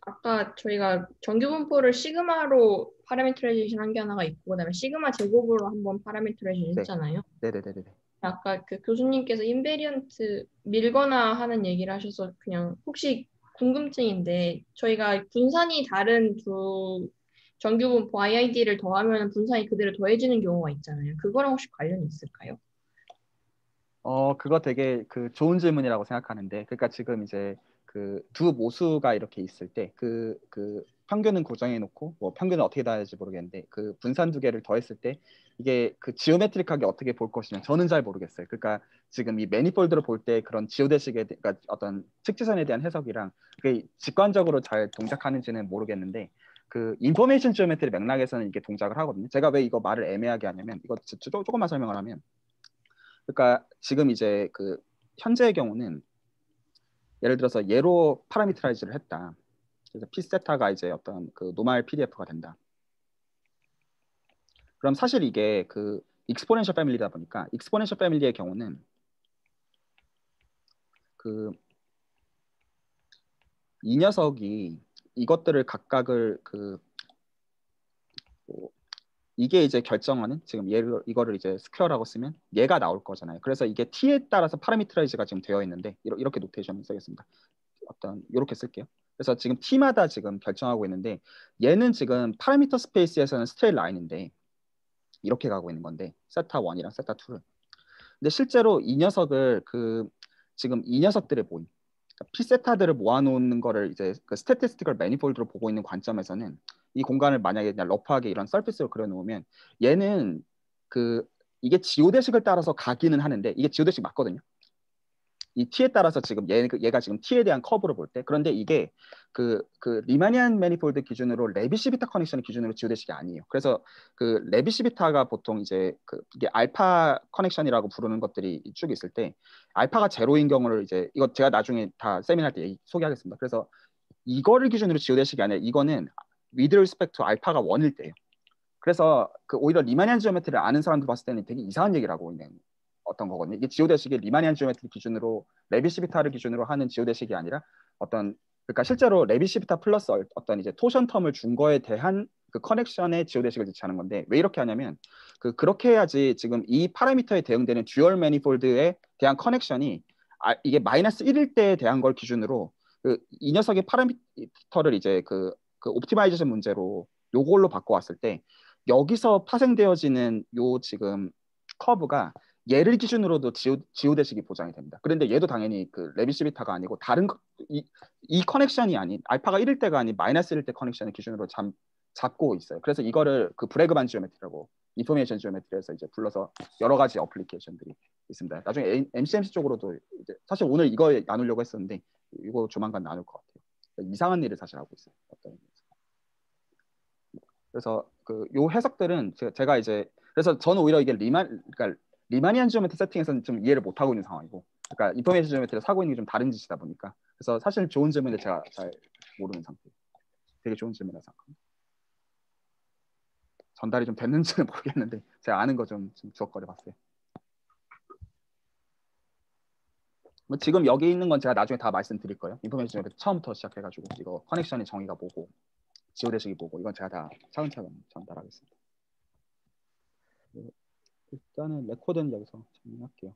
아까 저희가 정규 분포를 시그마로 파라미터라이제이션 한 게 하나가 있고 그다음에 시그마 제곱으로 한번 파라미터라이제이션 네. 했잖아요. 네네네네. 아까 그 교수님께서 인베리언트 밀거나 하는 얘기를 하셔서 그냥 혹시 궁금증인데 저희가 분산이 다른 두 정규 분포 IID를 더하면 분산이 그대로 더해지는 경우가 있잖아요. 그거랑 혹시 관련이 있을까요? 그거 되게 그 좋은 질문이라고 생각하는데, 그러니까 지금 이제 그 두 모수가 이렇게 있을 때 그 평균은 고정해 놓고 뭐 평균은 어떻게 다할지 모르겠는데 그 분산 두 개를 더했을 때 이게 그 지오메트릭하게 어떻게 볼 것이냐 저는 잘 모르겠어요. 그러니까 지금 이 매니폴드를 볼 때 그런 지오대식의 그러니까 어떤 측지선에 대한 해석이랑 그게 직관적으로 잘 동작하는지는 모르겠는데 그 인포메이션 지오메트리 맥락에서는 이게 동작을 하거든요. 제가 왜 이거 말을 애매하게 하냐면 이거 조금만 설명을 하면, 그러니까 지금 이제 그 현재의 경우는 예를 들어서 얘로 파라미터라이즈를 했다. 그래서 P 세타가 이제 어떤 그 노말 PDF가 된다. 그럼 사실 이게 그 익스포넨셜 패밀리다 보니까 익스포넨셜 패밀리의 경우는 그 이 녀석이 이것들을 각각을 뭐 이게 이제 결정하는 지금 얘를 이거를 이제 스퀘어라고 쓰면 얘가 나올 거잖아요. 그래서 이게 t에 따라서 파라미터라이즈가 지금 되어 있는데 이렇게 노테이션을 쓰겠습니다. 어떤 이렇게 쓸게요. 그래서 지금 t마다 지금 결정하고 있는데 얘는 지금 파라미터 스페이스에서는 스트레이트 라인인데 이렇게 가고 있는 건데 세타 1이랑 세타 2를. 근데 실제로 이 녀석을 지금 이 녀석들의 모임, 그러니까 p 세타들을 모아놓는 거를 이제 그 스태티스티컬 매니폴드로 보고 있는 관점에서는 이 공간을 만약에 그냥 러프하게 이런 서피스로 그려놓으면 얘는 이게 지오대식을 따라서 가기는 하는데 이게 지오대식 맞거든요. 이 t에 따라서 지금 얘가 지금 t에 대한 커브를 볼 때, 그런데 이게 그 리마니안 매니폴드 기준으로 레비시비타 커넥션의 기준으로 지오대식이 아니에요. 그래서 그 레비시비타가 보통 이제 이게 알파 커넥션이라고 부르는 것들이 쭉 있을 때 알파가 제로인 경우를 이제 이거 제가 나중에 다 세미나 때 소개하겠습니다. 그래서 이거를 기준으로 지오대식이 아니라 이거는 with respect to 알파가 1일 때예요. 그래서 오히려 리마니안 지오메트리를 아는 사람들 봤을 때는 되게 이상한 얘기를 하고 있는 어떤 거거든요. 이게 지오대식이 리마니안 지오메트리 기준으로 레비시비타를 기준으로 하는 지오대식이 아니라 그러니까 실제로 레비시비타 플러스 어떤 이제 토션 텀을 준 거에 대한 그 커넥션의 지오대식을 지칭하는 건데, 왜 이렇게 하냐면 그렇게 해야지 지금 이 파라미터에 대응되는 듀얼 매니폴드에 대한 커넥션이 이게 마이너스 1일 때에 대한 걸 기준으로 이 녀석의 파라미터를 이제 옵티마이제이션 문제로 요걸로 바꿔왔을 때 여기서 파생되어지는 요 지금 커브가 얘를 기준으로도 지오대식이 보장이 됩니다. 그런데 얘도 당연히 그 레비시비타가 아니고 다른 이 커넥션이 아닌 알파가 1일 때가 아닌 마이너스 1일 때 커넥션을 기준으로 잡고 있어요. 그래서 이거를 그 브래그만 지오메트리라고 인포메이션 지오메트리에서 이제 불러서 여러 가지 어플리케이션들이 있습니다. 나중에 MCMC 쪽으로도 이제 사실 오늘 이거 나누려고 했었는데 이거 조만간 나눌 것 같아요. 이상한 일을 사실 하고 있어요. 어떤 그래서 요 해석들은 제가 이제 그래서 저는 오히려 이게 그러니까 리마니안 지오메트리 세팅에서는 좀 이해를 못 하고 있는 상황이고, 그러니까 인포메이션 지오메트리를 사고 있는 게 좀 다른 짓이다 보니까 그래서 사실 좋은 질문인데 제가 잘 모르는 상태. 되게 좋은 질문이라고 생각합니다. 전달이 좀 됐는지는 모르겠는데 제가 아는 거 좀 주걱거려 봤어요. 뭐 지금 여기 있는 건 제가 나중에 다 말씀드릴 거예요. 인포메이션 지오메트리 처음부터 시작해가지고 이거 커넥션의 정의가 뭐고 지오대식이 뭐고 이건 제가 다 차근차근 전달하겠습니다. 일단은 레코드는 여기서 정리할게요.